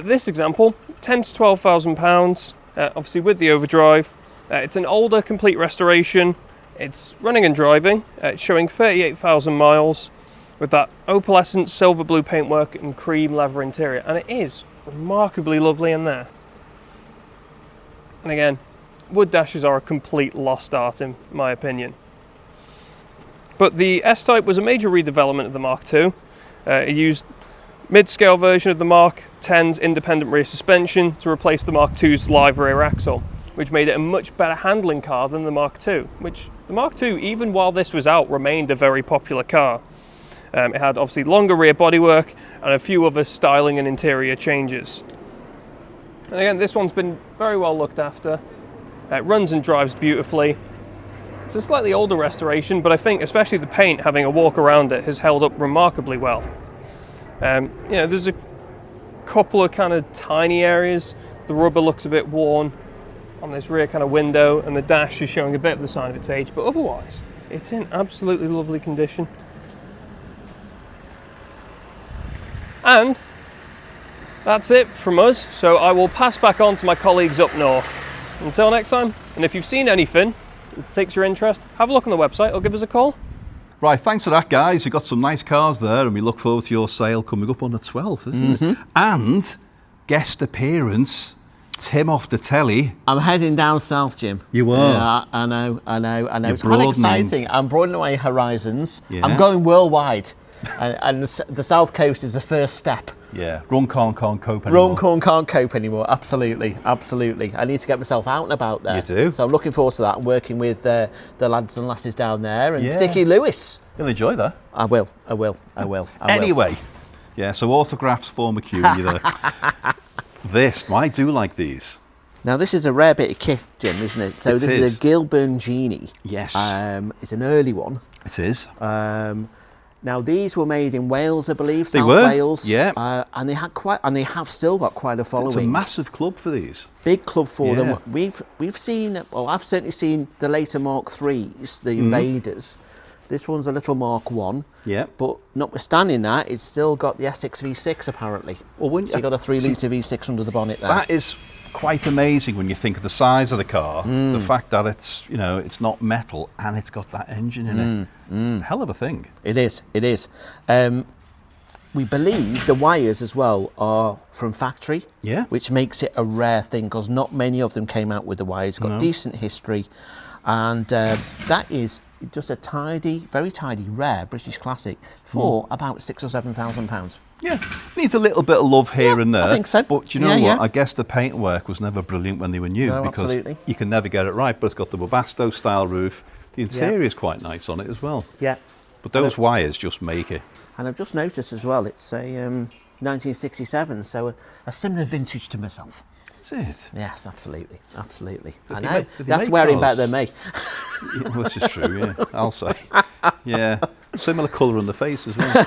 This example, £10,000 to £12,000, obviously with the overdrive. It's an older complete restoration, It's running and driving. It's showing 38,000 miles with that opalescent silver blue paintwork and cream leather interior, and it is remarkably lovely in there. And again, wood dashes are a complete lost art in my opinion. But the S-Type was a major redevelopment of the Mark II. It used mid-scale version of the Mark X's independent rear suspension to replace the Mark II's live rear axle, which made it a much better handling car than the Mark II, which the Mark II, even while this was out, remained a very popular car. It had obviously longer rear bodywork and a few other styling and interior changes. And again, this one's been very well looked after. It runs and drives beautifully. It's a slightly older restoration, but I think especially the paint, having a walk around it, has held up remarkably well. You know, there's a couple of kind of tiny areas. The rubber looks a bit worn on this rear kind of window, and the dash is showing a bit of the sign of its age, but otherwise, it's in absolutely lovely condition. And that's it from us, so I will pass back on to my colleagues up north. Until next time, and if you've seen anything that takes your interest, have a look on the website or give us a call. Right, thanks for that, guys. You've got some nice cars there, and we look forward to your sale coming up on the 12th, isn't it? And guest appearance, Tim off the telly. I'm heading down south, Jim. You are? Yeah, I know. You're It's quite exciting. I'm broadening my horizons. Yeah. I'm going worldwide. And the south coast is the first step. Yeah, Run can't cope anymore. Run corn can't cope anymore. Absolutely, absolutely. I need to get myself out and about there. You do. So I'm looking forward to that and working with the lads and lasses down there, and particularly Lewis. You'll enjoy that. I will. Anyway, yeah, so autographs for McEwen, you there. I do like these. Now this is a rare bit of kit, Jim, isn't it? So It this is a Gilbern Genie. Yes. It's an early one. It is. Now these were made in Wales, I believe, They South were, Wales. yeah. And they have still got quite a following. It's a massive club for these. Big club for Yeah. them. We've seen, well, I've certainly seen the later Mark IIIs, the Invaders. This one's a little Mark 1. Yeah. But notwithstanding that, it's still got the S6 V6 apparently. Well, So you've got a 3-litre V6 under the bonnet there. That is quite amazing when you think of the size of the car, the fact that it's, you know, it's not metal and it's got that engine in it. Hell of a thing. It is. We believe the wires as well are from factory, which makes it a rare thing because not many of them came out with the wires. Got decent history, and that is just a tidy, very tidy, rare British classic for about £6,000 or £7,000. Yeah, needs a little bit of love here and there. I think so. But do you know what? I guess the paintwork was never brilliant when they were new because absolutely. you can never get it right. But it's got the Webasto style roof. The interior is quite nice on it as well. Yeah. But those wires just make it. And I've just noticed as well, it's a 1967, so a similar vintage to myself. That's it. Yes, absolutely. Did I they know. make- did they That's make wearing cars? better than me. Yeah, well, this is true, yeah. I'll say. Yeah. Similar colour on the face as well.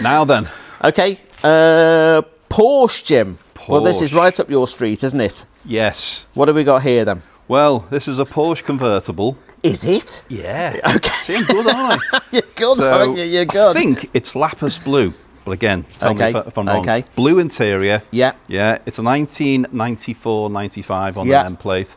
Now then. Okay, Porsche, Jim. Well, this is Porsche. right up your street, isn't it? Yes. What have we got here then? Well, this is a Porsche convertible. Is it? Yeah. Okay. See, I'm good, aren't I? You're good, aren't you? You're good. I think it's lapis blue. But again, tell me if I'm wrong. Okay. Blue interior. Yeah. Yeah, it's a 1994-95 on Yeah. the nameplate.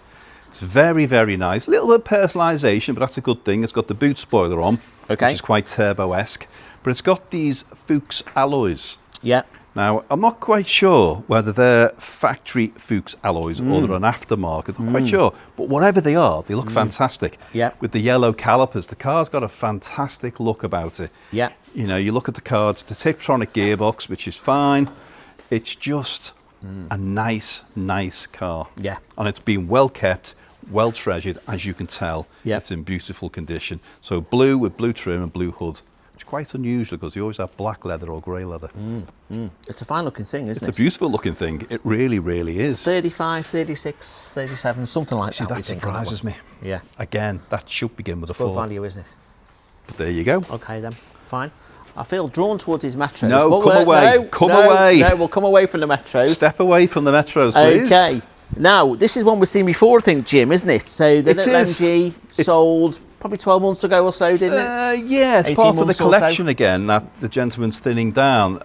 It's very, very nice. A little bit of personalisation, but that's a good thing. It's got the boot spoiler on, which is quite turbo-esque. But it's got these Fuchs alloys. Yeah. Now, I'm not quite sure whether they're factory Fuchs alloys or they're an aftermarket. I'm not quite sure. But whatever they are, they look fantastic. Yeah. With the yellow calipers, the car's got a fantastic look about it. Yeah. You know, you look at the car, it's the Tiptronic gearbox, which is fine. It's just a nice, nice car. Yeah. And it's been well kept, well treasured, as you can tell. Yeah. It's in beautiful condition. So blue with blue trim and blue hood. It's quite unusual because you always have black leather or grey leather. It's a fine looking thing, isn't it? It's a beautiful looking thing. It really, really is. 35, 36, 37, something like that. That we think on surprises one. me. Yeah. Again, that should begin with a Good 4. value, isn't it? But there you go. Okay then, fine. I feel drawn towards his metros. No, but come away. Come away. No, we'll come away from the metros. Step away from the metros, please. Okay. Now, this is one we've seen before, I think, Jim, isn't it? So the It little is. MG sold probably 12 months ago or so, didn't it? Yeah, it's 18 part of the months or so. collection again that the gentleman's thinning down.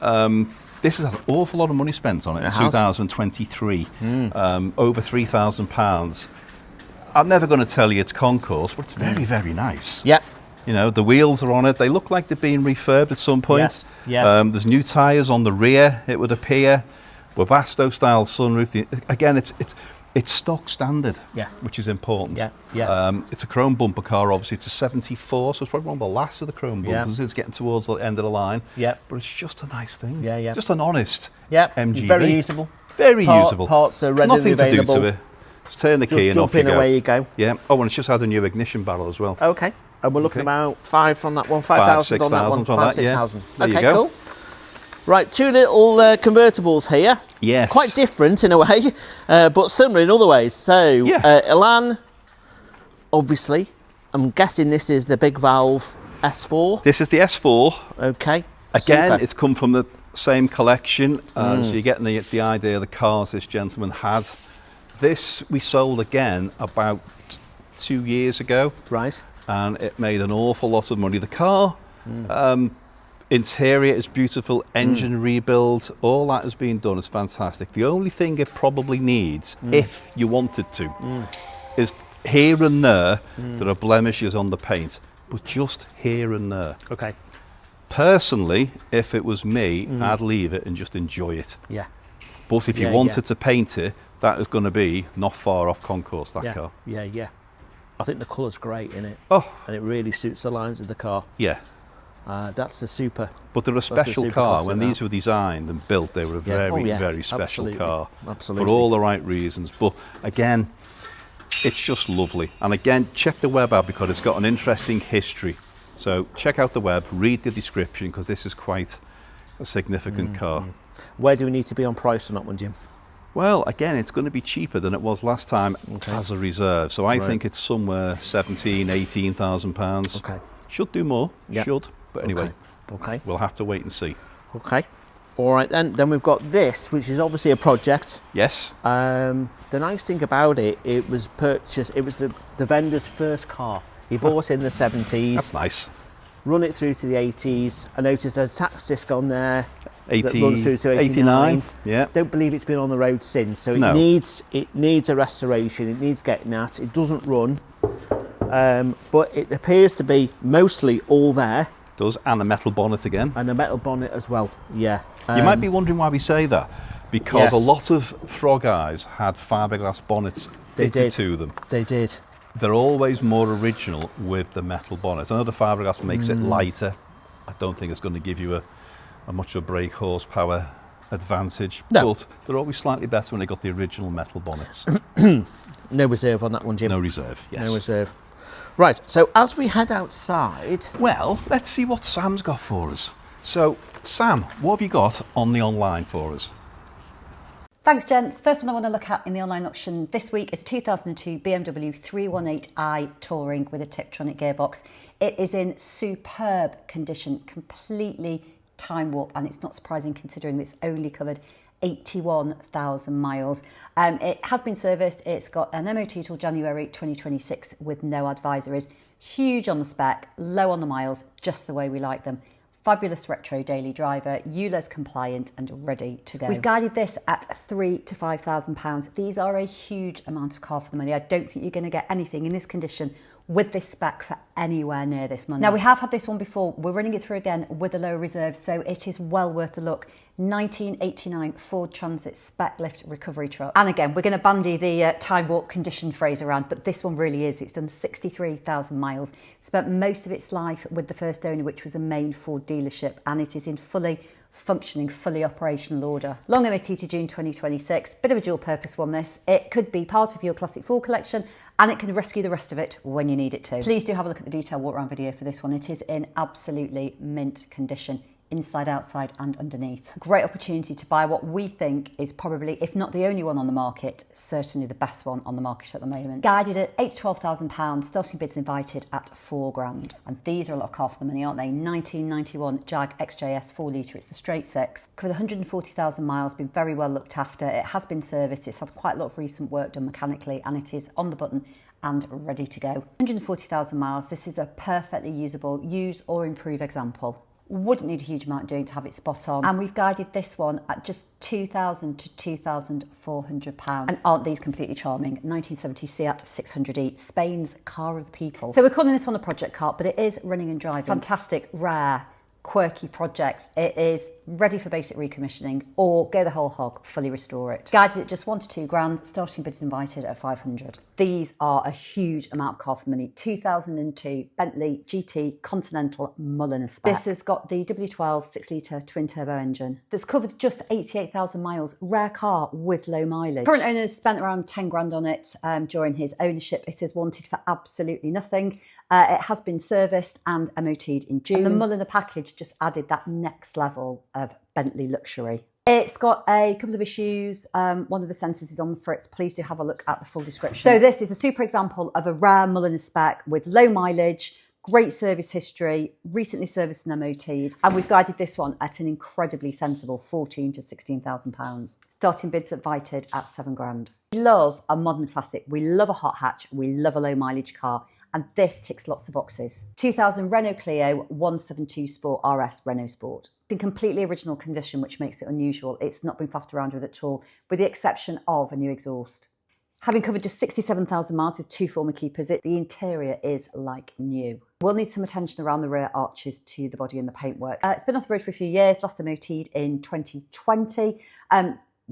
This has had an awful lot of money spent on it in It has. 2023. Over £3,000. I'm never going to tell you it's concourse, but it's very, very nice. Yep. You know, the wheels are on it. They look like they're being refurbed at some point. Yes, yes. There's new tyres on the rear, it would appear. Webasto style sunroof. Again, it's stock standard, yeah, which is important. Yeah, yeah. It's a chrome bumper car, obviously. It's a 74, so it's probably one of the last of the chrome bumpers. It's getting towards the end of the line. Yeah. But it's just a nice thing. Yeah, yeah. Just an honest MGB. Very usable. Very usable. Parts are readily available. Nothing to do to it. Just turn the key and off you go. Jump in, away you go. Yeah. Oh, and it's just had a new ignition barrel as well. Okay. And we're looking about 5 on that one, 5,000 on that one, 5,000, 6,000. Okay, cool. Right, 2 little convertibles here. Yes. Quite different in a way, but similar in other ways. So, Elan, obviously, I'm guessing this is the big valve S4. This is the S4. Okay. Again, it's come from the same collection, so you're getting the idea of the cars this gentleman had. This we sold again about 2 years ago. Right. And it made an awful lot of money. The car, interior is beautiful, engine rebuild, all that has been done. It's fantastic. The only thing it probably needs, if you wanted to, is here and there, there are blemishes on the paint, but just here and there. Okay. Personally, if it was me, I'd leave it and just enjoy it. Yeah. But if you wanted to paint it, that is going to be not far off concourse, that car. Yeah, yeah. I think the colour's great in it. Oh. And it really suits the lines of the car. Yeah. That's a super. But they're a special car. When now. these were designed and built, they were a very special car. Absolutely. For all the right reasons. But again, it's just lovely. And again, check the web out because it's got an interesting history. So check out the web, read the description because this is quite a significant car. Where do we need to be on price on that one, Jim? Well, again, it's going to be cheaper than it was last time as a reserve. So I think it's somewhere 17,000, 18,000 pounds. Okay. Should do more, should. But anyway, okay. We'll have to wait and see. Okay. All right then. Then we've got this, which is obviously a project. Yes. The nice thing about it, it was purchased. It was the vendor's first car. He bought it in the 70s. That's nice. Run it through to the 80s. I noticed there's a tax disc on there. 80, that runs through to 89. Yeah. Don't believe it's been on the road since. So it needs a restoration. It needs getting at. It doesn't run, but it appears to be mostly all there. Does, and a metal bonnet again. And a metal bonnet as well. Yeah. You might be wondering why we say that, because a lot of Frogeyes had fiberglass bonnets fitted to them. They did. They're always more original with the metal bonnet. I know the fiberglass makes it lighter. I don't think it's going to give you a much of a brake horsepower advantage. No. But they're always slightly better when they got the original metal bonnets. No reserve on that one, Jim. No reserve, yes. No reserve. Right, so as we head outside... Well, let's see what Sam's got for us. So, Sam, what have you got on the online for us? Thanks, gents. First one I want to look at in the online auction this week is 2002 BMW 318i Touring with a Tiptronic gearbox. It is in superb condition, completely time warp, and it's not surprising considering it's only covered 81,000 miles. It has been serviced. It's got an MOT till January 2026 with no advisories. Huge on the spec, low on the miles, just the way we like them. Fabulous retro daily driver, ULEZ compliant and ready to go. We've guided this at £3,000 to £5,000. These are a huge amount of car for the money. I don't think you're going to get anything in this condition with this spec for anywhere near this money. Now, we have had this one before. We're running it through again with a low reserve, so it is well worth a look. 1989 Ford Transit spec lift recovery truck. And again, we're going to bandy the time warp condition phrase around, but this one really is. It's done 63,000 miles. Spent most of its life with the first owner, which was a main Ford dealership, and it is in fully functioning, fully operational order. Long MOT to June 2026. Bit of a dual purpose one, this. It could be part of your classic Ford collection, and it can rescue the rest of it when you need it to. Please do have a look at the detailed walk around video for this one. It is in absolutely mint condition, inside, outside and underneath. Great opportunity to buy what we think is probably, if not the only one on the market, certainly the best one on the market at the moment. Guided at £8,000 to £12,000, starting bids invited at £4,000. And these are a lot of car for the money, aren't they? 1991 Jag XJS 4 litre, it's the straight six. Covered 140,000 miles, been very well looked after. It has been serviced, it's had quite a lot of recent work done mechanically, and it is on the button and ready to go. 140,000 miles, this is a perfectly usable use or improve example. Wouldn't need a huge amount of doing to have it spot on. And we've guided this one at just £2,000 to £2,400. And aren't these completely charming? 1970 Fiat 600e, Spain's car of the people. So we're calling this one a project car, but it is running and driving. Fantastic, rare, quirky projects. It is ready for basic recommissioning or go the whole hog, fully restore it. Guided at just 1 to 2 grand, starting bids invited at 500. These are a huge amount of car for money. 2002 Bentley GT Continental Mulliner spec. This has got the W12 6-litre twin turbo engine that's covered just 88,000 miles. Rare car with low mileage. Current owners spent around 10 grand on it during his ownership. It is wanted for absolutely nothing. It has been serviced and MOT'd in June. And the Mulliner package just added that next level of Bentley luxury. It's got a couple of issues. One of the sensors is on the fritz. Please do have a look at the full description. So this is a super example of a rare Mulliner spec with low mileage, great service history, recently serviced and MOT'd. And we've guided this one at an incredibly sensible £14,000 to £16,000. Starting bids invited at 7 grand. We love a modern classic. We love a hot hatch. We love a low mileage car. And this ticks lots of boxes. 2000 Renault Clio 172 Sport RS Renault Sport. It's in completely original condition, which makes it unusual. It's not been faffed around with at all, with the exception of a new exhaust. Having covered just 67,000 miles with 2 former keepers, the interior is like new. We'll need some attention around the rear arches to the body and the paintwork. It's been off the road for a few years, last MOT'd in 2020.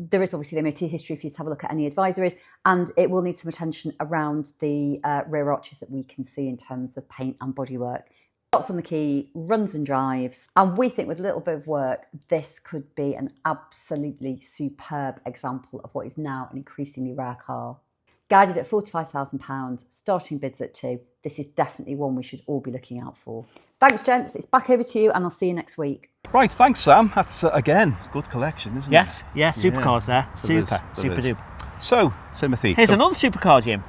There is obviously the MOT history for you to have a look at any advisories, and it will need some attention around the rear arches that we can see in terms of paint and bodywork. Lots on the key, runs and drives, and we think with a little bit of work, this could be an absolutely superb example of what is now an increasingly rare car. Guided at £45,000, starting bids at 2. This is definitely one we should all be looking out for. Thanks, gents. It's back over to you, and I'll see you next week. Right, thanks, Sam. That's, again, good collection, isn't it? Yes, yeah, supercars there. Super, super duper. So, Timothy. Here's another supercar, Jim.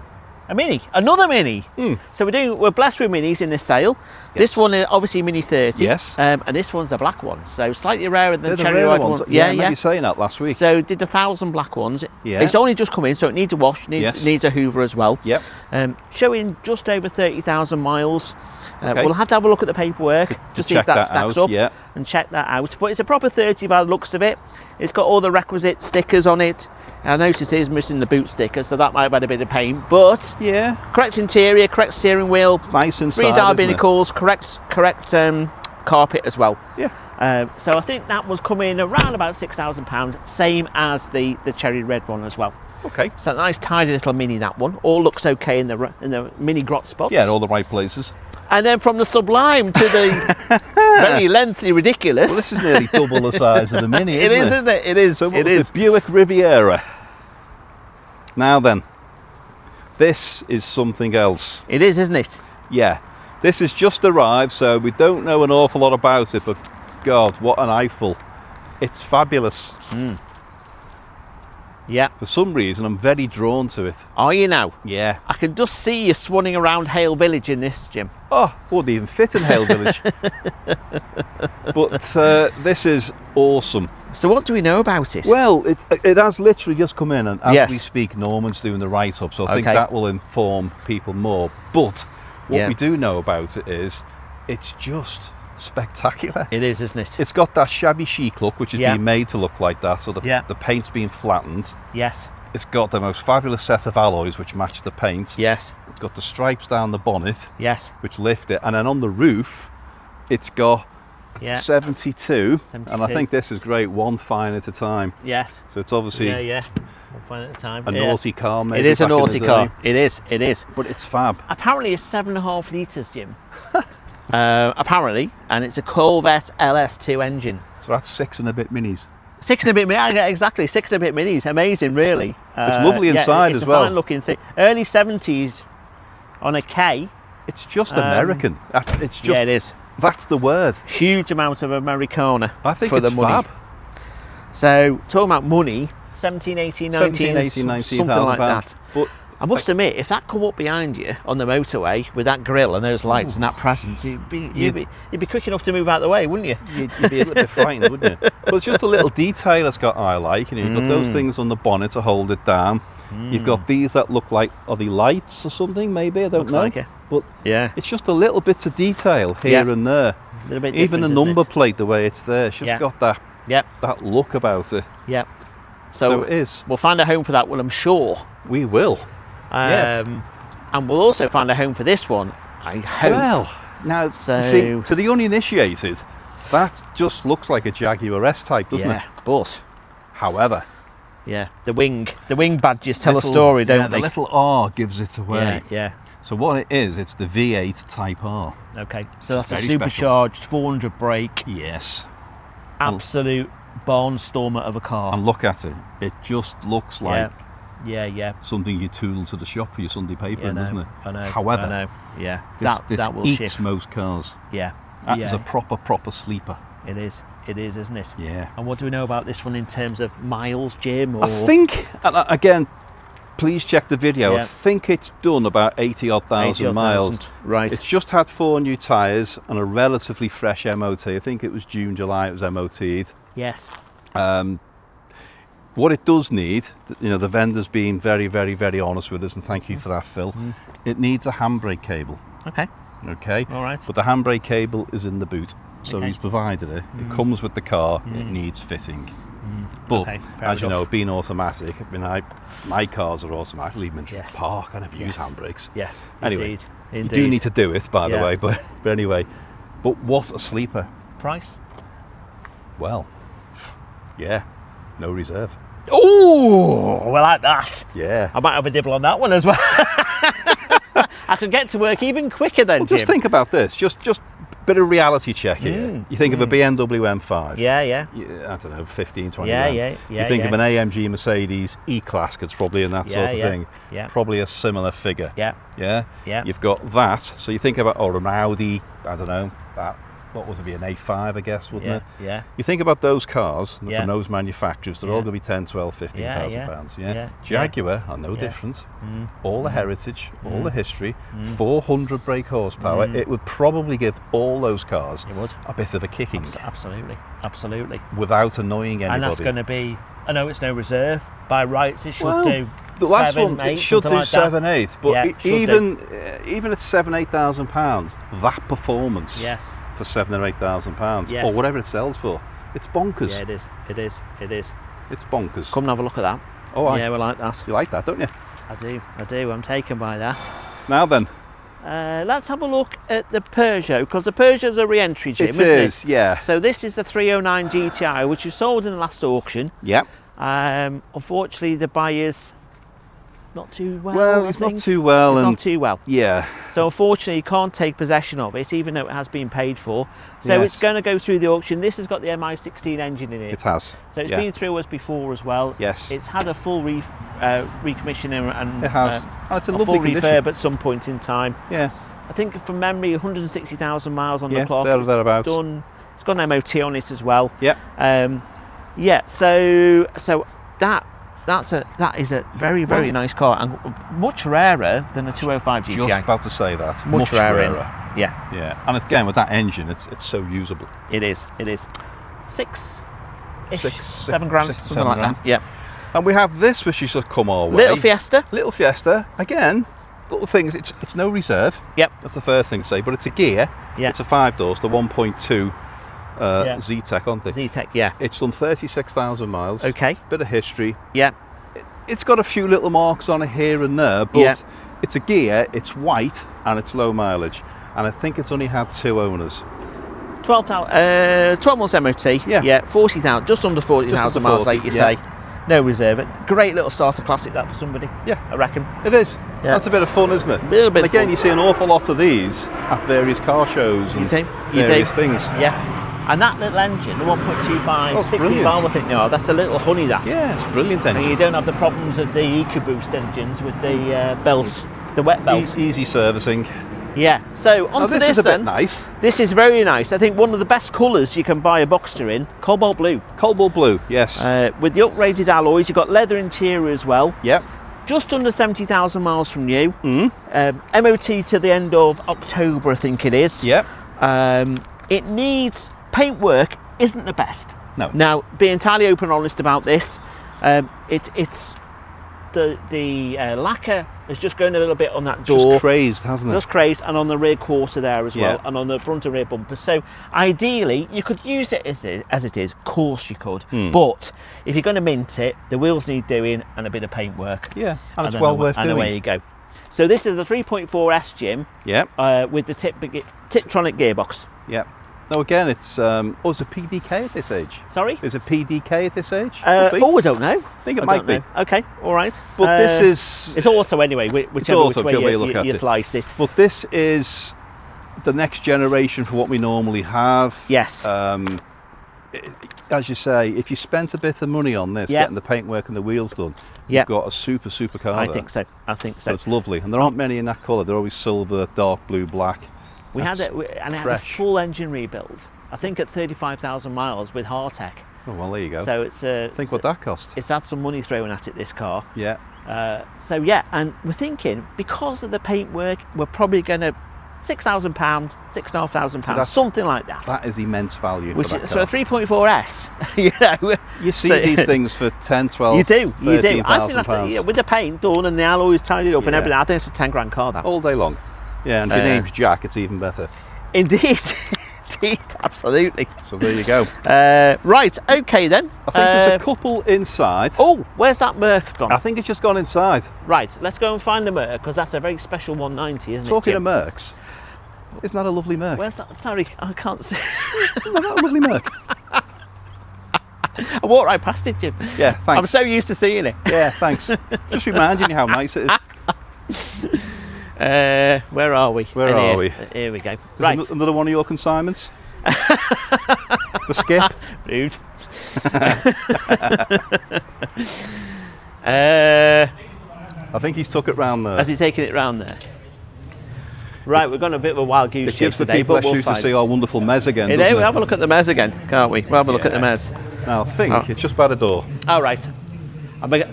A Mini, another Mini. So we're blessed with Minis in this sale. Yes. This one is obviously Mini 30. Yes. And this one's a black one, so slightly rarer than the cherry red ones. one. Yeah, I remember you saying that last week. So did 1,000 black ones. Yeah. It's only just come in, so it needs a wash, needs a hoover as well. Yep. Showing just over 30,000 miles. Okay. We'll have to have a look at the paperwork to see if that stacks up and check that out. But it's a proper 30 by the looks of it. It's got all the requisite stickers on it. I noticed it is missing the boot sticker, so that might have had a bit of pain. But yeah, correct interior, correct steering wheel, it's nice inside. 3 dial binnacles, correct carpet as well. Yeah. So I think that was coming around about £6,000, same as the cherry red one as well. Okay. So a nice tidy little Mini, that one. All looks okay in the Mini grot spots. Yeah, in all the right places. And then from the sublime to the very lengthy ridiculous. Well, this is nearly double the size of the Mini, isn't it? It is. So the Buick Riviera. Now then, this is something else. It is, isn't it? Yeah. This has just arrived, so we don't know an awful lot about it, but God, what an eyeful. It's fabulous. Yeah. For some reason, I'm very drawn to it. Are you now? Yeah. I can just see you swanning around Hale Village in this, Jim. Oh, wouldn't even fit in Hale Village. But this is awesome. So what do we know about it? Well, it has literally just come in, and as yes. we speak, Norman's doing the write-up, so I think that will inform people more. But what we do know about it is it's just spectacular. It is, isn't it? It's got that shabby chic look, which is being made to look like that, so the paint's being flattened. Yes. It's got the most fabulous set of alloys which match the paint. Yes. It's got the stripes down the bonnet. Yes. Which lift it, and then on the roof, it's got 72, and I think this is great, one fine at a time. Yes. So it's obviously one fine at a time. A naughty car, maybe. It is a naughty car. It is. But it's fab. Apparently, it's 7.5 litres, Jim. Apparently, and it's a Corvette LS2 engine. So that's 6 and a bit Minis. 6 and a bit, exactly, 6 and a bit Minis. Amazing, really. It's lovely inside as well. It's a fine looking thing. Early 70s on a K. It's just American. It's just, it is. That's the word. Huge amount of Americana. I think for it's the money. fab. So, talking about money, 17, 18, 19, something like that. But I must admit, if that come up behind you on the motorway with that grille and those lights and that presence, you'd be quick enough to move out of the way, wouldn't you? You'd be a little bit frightened, wouldn't you? But it's just a little detail it's got I like. You've got those things on the bonnet to hold it down. You've got these that look like, are they lights or something, maybe? I don't know. Like it. But it's just a little bits of detail here and there. little bit Even the different, isn't number it? plate, the way it's there, it's just Yeah. got that Yep, that look about it. yep. So it is. We'll find a home for that one, I'm sure. We will. Yes. And we'll also find a home for this one, I hope. Well, now, So- see, to the uninitiated, that just looks like a Jaguar S type, doesn't yeah, it? but However, yeah, the wing badges tell a story, don't the they? little R gives it away. Yeah, So what it is, it's the V8 Type R. yeah. Okay, so that's a Very special. supercharged 400 brake, Yes. absolute barnstormer of a car. And look at it. It just looks like yeah. something you tool to the shop for your Sunday paper, in, doesn't it? I know. However, I know. Yeah, this that will eats shift. most cars. Yeah, That yeah. is a proper sleeper. It is, isn't it? Yeah. And what do we know about this one in terms of miles, Jim? Or... I think, and again, please check the video. Yeah. I think it's done about 80-odd thousand miles. Right. It's just had 4 new tyres and a relatively fresh MOT. I think it was June, July it was MOT'd. Yes. What it does need, the vendor's been very, very, very honest with us, and thank you for that, Phil. It needs a handbrake cable. Okay. Okay. All right. But the handbrake cable is in the boot, so Okay. he's provided it. It comes with the car. It needs fitting. But Okay, fair as you know, enough. being automatic, my cars are automatic. Leave them in Yes. park. I never use Yes. handbrakes. Yes. Anyway, Indeed. you do need to do it, by the Yeah. way. But anyway, but what a sleeper! Price. Well, yeah, no reserve. Oh, we like that. Yeah. I might have a dibble on that one as well. I could get to work even quicker then, Well, Jim. just think about this. Just a bit of reality check here. You think of a BMW M5. Yeah. I don't know, 15, 20 Yeah, grand. yeah, You think yeah. of an AMG Mercedes E-Class, it's probably in that Yeah, sort of yeah, thing. yeah. Probably a similar figure. Yeah. Yeah? Yeah. You've got that. So you think about, or an Audi, I don't know, that, what would it be, an A5, I guess, wouldn't it? Yeah. You think about those cars Yeah. from those manufacturers, they're all Yeah. going to be 10, 12, 15,000 Yeah, yeah. pounds. Yeah? Yeah. Jaguar are no Yeah. different. All the heritage, all the history, 400 brake horsepower. It would probably give all those cars It would. a bit of a kicking Absolutely. without annoying anybody. And that's going to be, I know it's no reserve. By rights, it should Well, do the last 7, one, 8, it should something do like 7, 8, but Yeah, should even at 7,000, 8,000 pounds, that performance Yes. for 7,000 or 8,000 pounds, Yes. or whatever it sells for, it's bonkers. Yeah, it is. It's bonkers. Come and have a look at that. Oh, Yeah, we like that. you like that, don't you? I do. I'm taken by that. Now then, Let's have a look at the Peugeot, because the Peugeot's a re-entry, Jim, it isn't is, it? yeah. So this is the 309 GTI, which was sold in the last auction. Yep. Unfortunately, the buyer's not too well. Well, I it's not think. too well, It's and not too well. yeah, So unfortunately, you can't take possession of it, even though it has been paid for. So Yes. it's going to go through the auction. This has got the MI16 engine in it. it has. So it's yeah. been through us before as well. Yes. It's had a full recommissioning and It has. And it's in a lovely full condition. refurb at some point in time. Yeah, I think from memory, 160,000 miles on yeah, the clock. there or thereabouts. Done. It's got an MOT on it as well. Yep. Yeah. So that is a very nice car, and much rarer than a 205 GTI. Just about to say that. much rarer. Yeah, Yeah, and again with that engine, it's so usable. it is. 6 Six, 7 grand, 6 to something 7 like grand. that. Yeah. And we have this, which has just come our way. Little Fiesta. Little Fiesta. Again, little things. It's no reserve. Yep. That's the first thing to say. But it's a gear. Yeah. It's a 5-door, the 1.2 Yeah. Z-Tech, aren't they? Z-Tech. Yeah. It's done 36,000 miles. Okay. Bit of history. Yeah. It's got a few little marks on it here and there, but Yeah. it's a gear. It's white and it's low mileage. And I think it's only had 2 owners. 12 months MOT. Yeah. Yeah. 40,000, just under 40,000 miles, 40, like you yeah. say. No reserve. Great little starter classic that for somebody. Yeah. I reckon. It is. Yeah. That's a bit of fun, isn't it? Little bit And of again, fun. you see an awful lot of these at various car shows and You various do. things. Yeah. And that little engine, the 1.25, Oh, 16 brilliant. valve, I think they are. That's a little honey, that. Yeah, it's a brilliant And engine. you don't have the problems of the EcoBoost engines with the belt, the wet belt. Easy servicing. Yeah. So Now, onto this this is a then. bit nice. This is very nice. I think one of the best colours you can buy a Boxster in, cobalt blue. Cobalt blue, yes. With the upgraded alloys, you've got leather interior as well. Yep. Just under 70,000 miles from new. MOT to the end of October, I think it is. Yep. It needs paintwork. Isn't the best. No. Now, be entirely open and honest about this. It's the lacquer is just going a little bit on that door. Just crazed, hasn't it? Just crazed, and on the rear quarter there as well, Yeah. and on the front and rear bumper. So ideally, you could use it as it is. Of course you could. But if you're going to mint it, the wheels need doing and a bit of paint work. Yeah, and it's then well worth and doing. away you go. So this is the 3.4S, Jim, Yeah, with the Tiptronic gearbox. yeah. Now again, it's is it PDK at this age? Sorry? Is it PDK at this age? I don't know. I think it might be. Okay, all right. But this is It's auto anyway, whichever auto, which way whichever way you look at you it. slice it. But this is the next generation for what we normally have. Yes. As you say, if you spent a bit of money on this, Yeah. getting the paintwork and the wheels done, Yeah. you've got a super car I there. think so. I think So so. it's lovely, and there aren't many in that colour. They're always silver, dark blue, black. We had That's it, and it had a fresh. full engine rebuild. I think at 35,000 miles with Hartec. Oh well, there you go. So it's Think what that cost. it's had some money thrown at it, this car. Yeah, So yeah, and we're thinking because of the paintwork, we're probably going to £6,000, £6,500, that's- something like that. that is immense value Which for that is car. for a 3.4S, you know. You see So- these things for 10, 12, You do. I think £13,000 that's with the paint done and the alloys tidied up and Yeah. everything. I think it's a 10 grand car. That all day long. Yeah, and if your name's Jack, it's even better. indeed, indeed, absolutely. So there you go. Right, okay then. I think there's a couple inside. Oh, where's that Merc gone? I think it's just gone inside. Right, let's go and find the Merc because that's a very special 190, isn't Talking it? of Mercs, isn't that a lovely Merc? Where's that? Sorry, I can't see. Isn't that a lovely Merc? I walked right past it, Jim. Yeah, thanks. I'm so used to seeing it. Yeah, thanks. Just reminding you how nice it is. Where are we? Where And are here. we? Here we go. Is Right, another one of your consignments? The skip? rude. I think he's took it round there. Has he taken it round there? Right, we've gone a bit of a wild goose It chase gives the today, people but a we'll chance to find. see our wonderful Mez again, Hey, doesn't we'll it? have a look at the Mez again, can't we? We'll have a look at the Yeah. Mez. Now, I think Oh. it's just by the door. All right.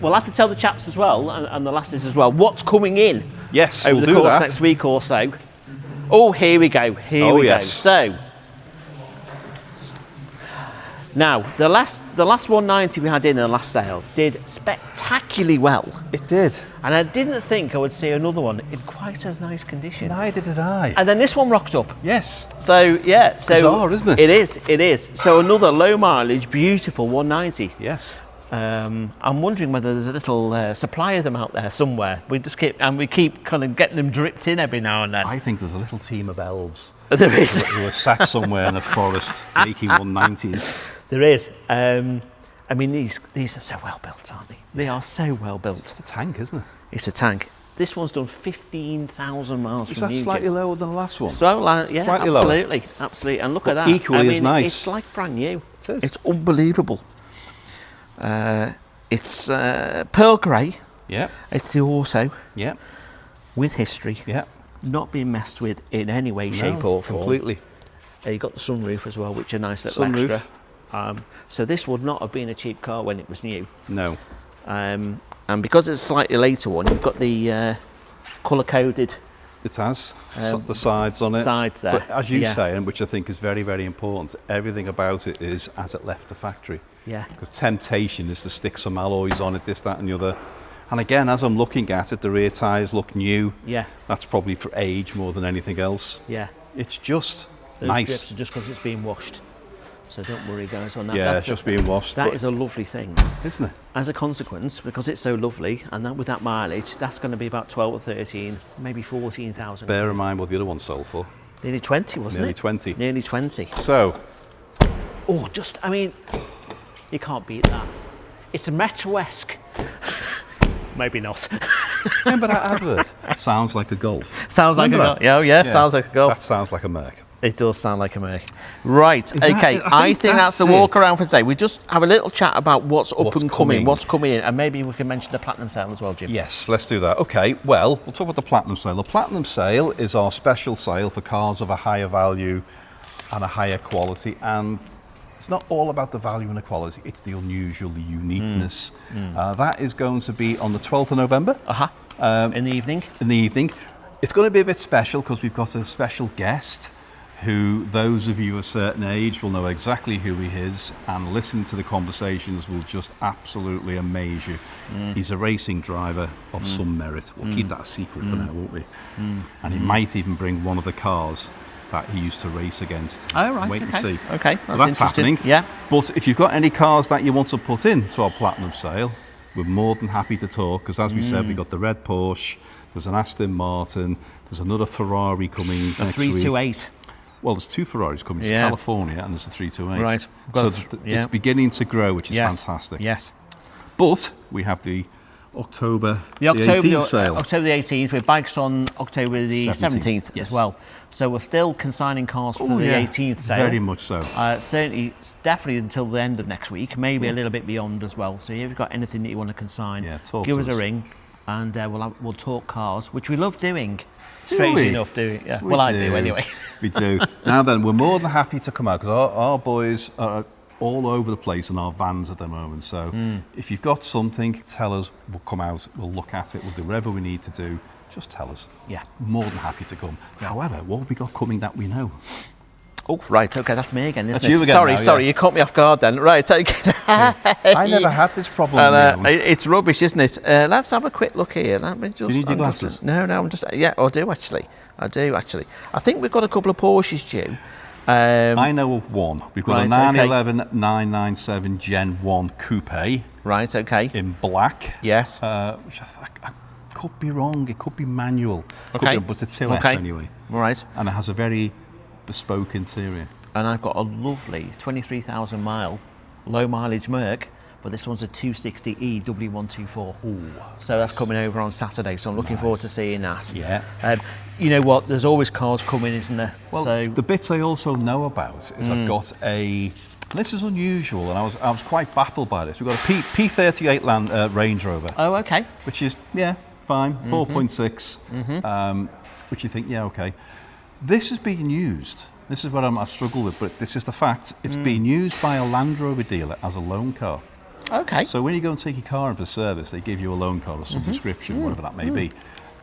We'll have to tell the chaps as well, and the lasses as well, what's coming in Yes, over we'll the do course that. next week or so. Oh, here we go. Here Oh, we go. yes. So, now the last 190 we had in the last sale did spectacularly well, It did. and I didn't think I would see another one in quite as nice condition. Neither did I. And then this one rocked up. Yes. So yeah, so Bizarre, isn't it? It is. It is. So another low mileage, beautiful 190. Yes. I'm wondering whether there's a little supply of them out there somewhere. We keep kind of getting them dripped in every now and then. I think there's a little team of elves There is. who are sat somewhere in a forest making 190s. There is. I mean, these are so well built, aren't they? They are so well built. It's a tank, isn't it? It's a tank. This one's done 15,000 miles Is from that new. slightly lower than the last one? So, yeah, Slightly lower. absolutely, absolutely. And look But at that. equally I as mean, nice. It's like brand new. It is. It's unbelievable. It's pearl grey. Yeah, It's the auto yeah, with history, yeah. not being messed with in any way, shape, or form. Completely. You've got the sunroof as well, which is a nice little Sunroof. extra. So this would not have been a cheap car when it was new. No. And because it's a slightly later one, you've got the colour-coded It has the sides on it. sides there. But as you Yeah. say, and which I think is very, very important, everything about it is as it left the factory. Yeah. Because temptation is to stick some alloys on it, this, that, and the other. And again, as I'm looking at it, the rear tyres look new. Yeah. That's probably for age more than anything else. Yeah. It's just Those nice. drips are just because it's being washed. So don't worry, guys, on that. Yeah, That's it's just being washed. That but- is a lovely thing. isn't it? As a consequence, because it's so lovely, and that with that mileage, that's going to be about 12 or 13, maybe 14,000. Bear in mind what the other one sold for. Nearly 20, wasn't Nearly it? 20. Nearly 20. So, Oh, I mean, you can't beat that. It's a Metro-esque. Maybe not. remember that advert? Sounds like a Golf. Sounds like a Remember Golf. that? Yeah, sounds like a Golf. That sounds like a Merc. It does sound like a Merc. Right, that- okay. I I think think that's the that's walk it. around for today. We just have a little chat about what's up What's and coming, coming. what's coming in, and maybe we can mention the Platinum Sale as well, Jim. Yes, let's do that. Okay, well, we'll talk about the Platinum Sale. The Platinum Sale is our special sale for cars of a higher value and a higher quality. And it's not all about the value and the quality, it's the unusual, the uniqueness. That is going to be on the 12th of November In the evening. in the evening. It's going to be a bit special because we've got a special guest who those of you a certain age will know exactly who he is, and listening to the conversations will just absolutely amaze you. He's a racing driver of some merit. We'll keep that a secret for now, won't we? And he might even bring one of the cars that he used to race against. Oh, right. Wait okay. and see. Okay, So that's happening. Yeah. But if you've got any cars that you want to put into our platinum sale, we're more than happy to talk, because as we said, we've got the red Porsche, there's an Aston Martin, there's another Ferrari coming A next week. 328. Well, there's 2 Ferraris coming to California, and there's a 328. Right. So it's beginning to grow, which is Yes. fantastic. Yes. But we have the October The October 18th sale. October the 18th, with bikes on October the 17th Yes. as well. So we're still consigning cars for the 18th sale. Very much so. Certainly, definitely until the end of next week, maybe a little bit beyond as well. So if you've got anything that you want to consign, talk give to us a us. ring, and we'll talk cars, which we love doing. Do Strangely we? enough, doing. Yeah. We Well, I do. do anyway. We do. Now then, we're more than happy to come out, because our boys are all over the place in our vans at the moment. So if you've got something, tell us. We'll come out, we'll look at it, we'll do whatever we need to do. Just tell us. Yeah. More than happy to come. However, what have we got coming that we know? Oh, right. Okay, that's me again. Isn't That's you it? again Sorry, now, sorry. yeah. You caught me off guard then. Right. Okay. I never had this problem. And, with you. it's rubbish, isn't it? Let's have a quick look here. Let me just. Do you need your I'm just- glasses? no, I'm just. Yeah, I do actually. I think we've got a couple of Porsches due. I know of one. We've got Right, a okay. 911 997 Gen 1 Coupe Right. Okay. in black. Yes. Which I could be wrong. It could be manual. Could Okay. be, but it's a 2S Okay. anyway. Right. And it has a very bespoke interior. And I've got a lovely 23,000 mile low mileage Merc, but this one's a 260E W124. Ooh. So that's coming over on Saturday. So I'm looking forward to seeing that. Yeah. You know what? There's always cars coming, isn't there? Well, so the bits I also know about is I've got a. This is unusual, and I was quite baffled by this. We've got a P38 Range Rover, oh, okay. which is fine, 4.6, which you think okay. This is being used. This is what I've struggled with, but this is the fact. It's being used by a Land Rover dealer as a loan car. Okay. So when you go and take your car in for service, they give you a loan car of some description, whatever that may be.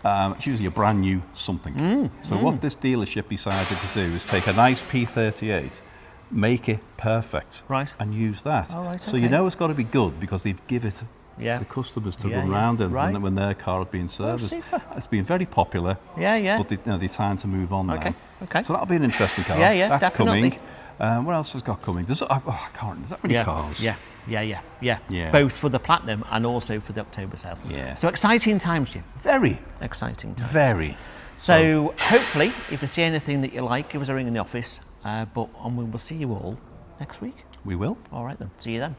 It's usually a brand new something. So what this dealership decided to do is take a nice P38, make it perfect, Right. and use that. All right, So you okay. know it's got to be good because they've given it Yeah. to customers to Yeah, run yeah. around in Right. when their car is being serviced. super. It's been very popular. Yeah. But they're time to move on Okay, now. okay. So that'll be an interesting car. Yeah, That's definitely. coming. What else has got coming? I can't remember. Is that many cars? Yeah. Yeah. Both for the Platinum and also for the October sale. Yeah. So exciting times, Jim. Very, Exciting times. very. So hopefully, if you see anything that you like, give us a ring in the office. And we will see you all next week. We will. All right then. See you then.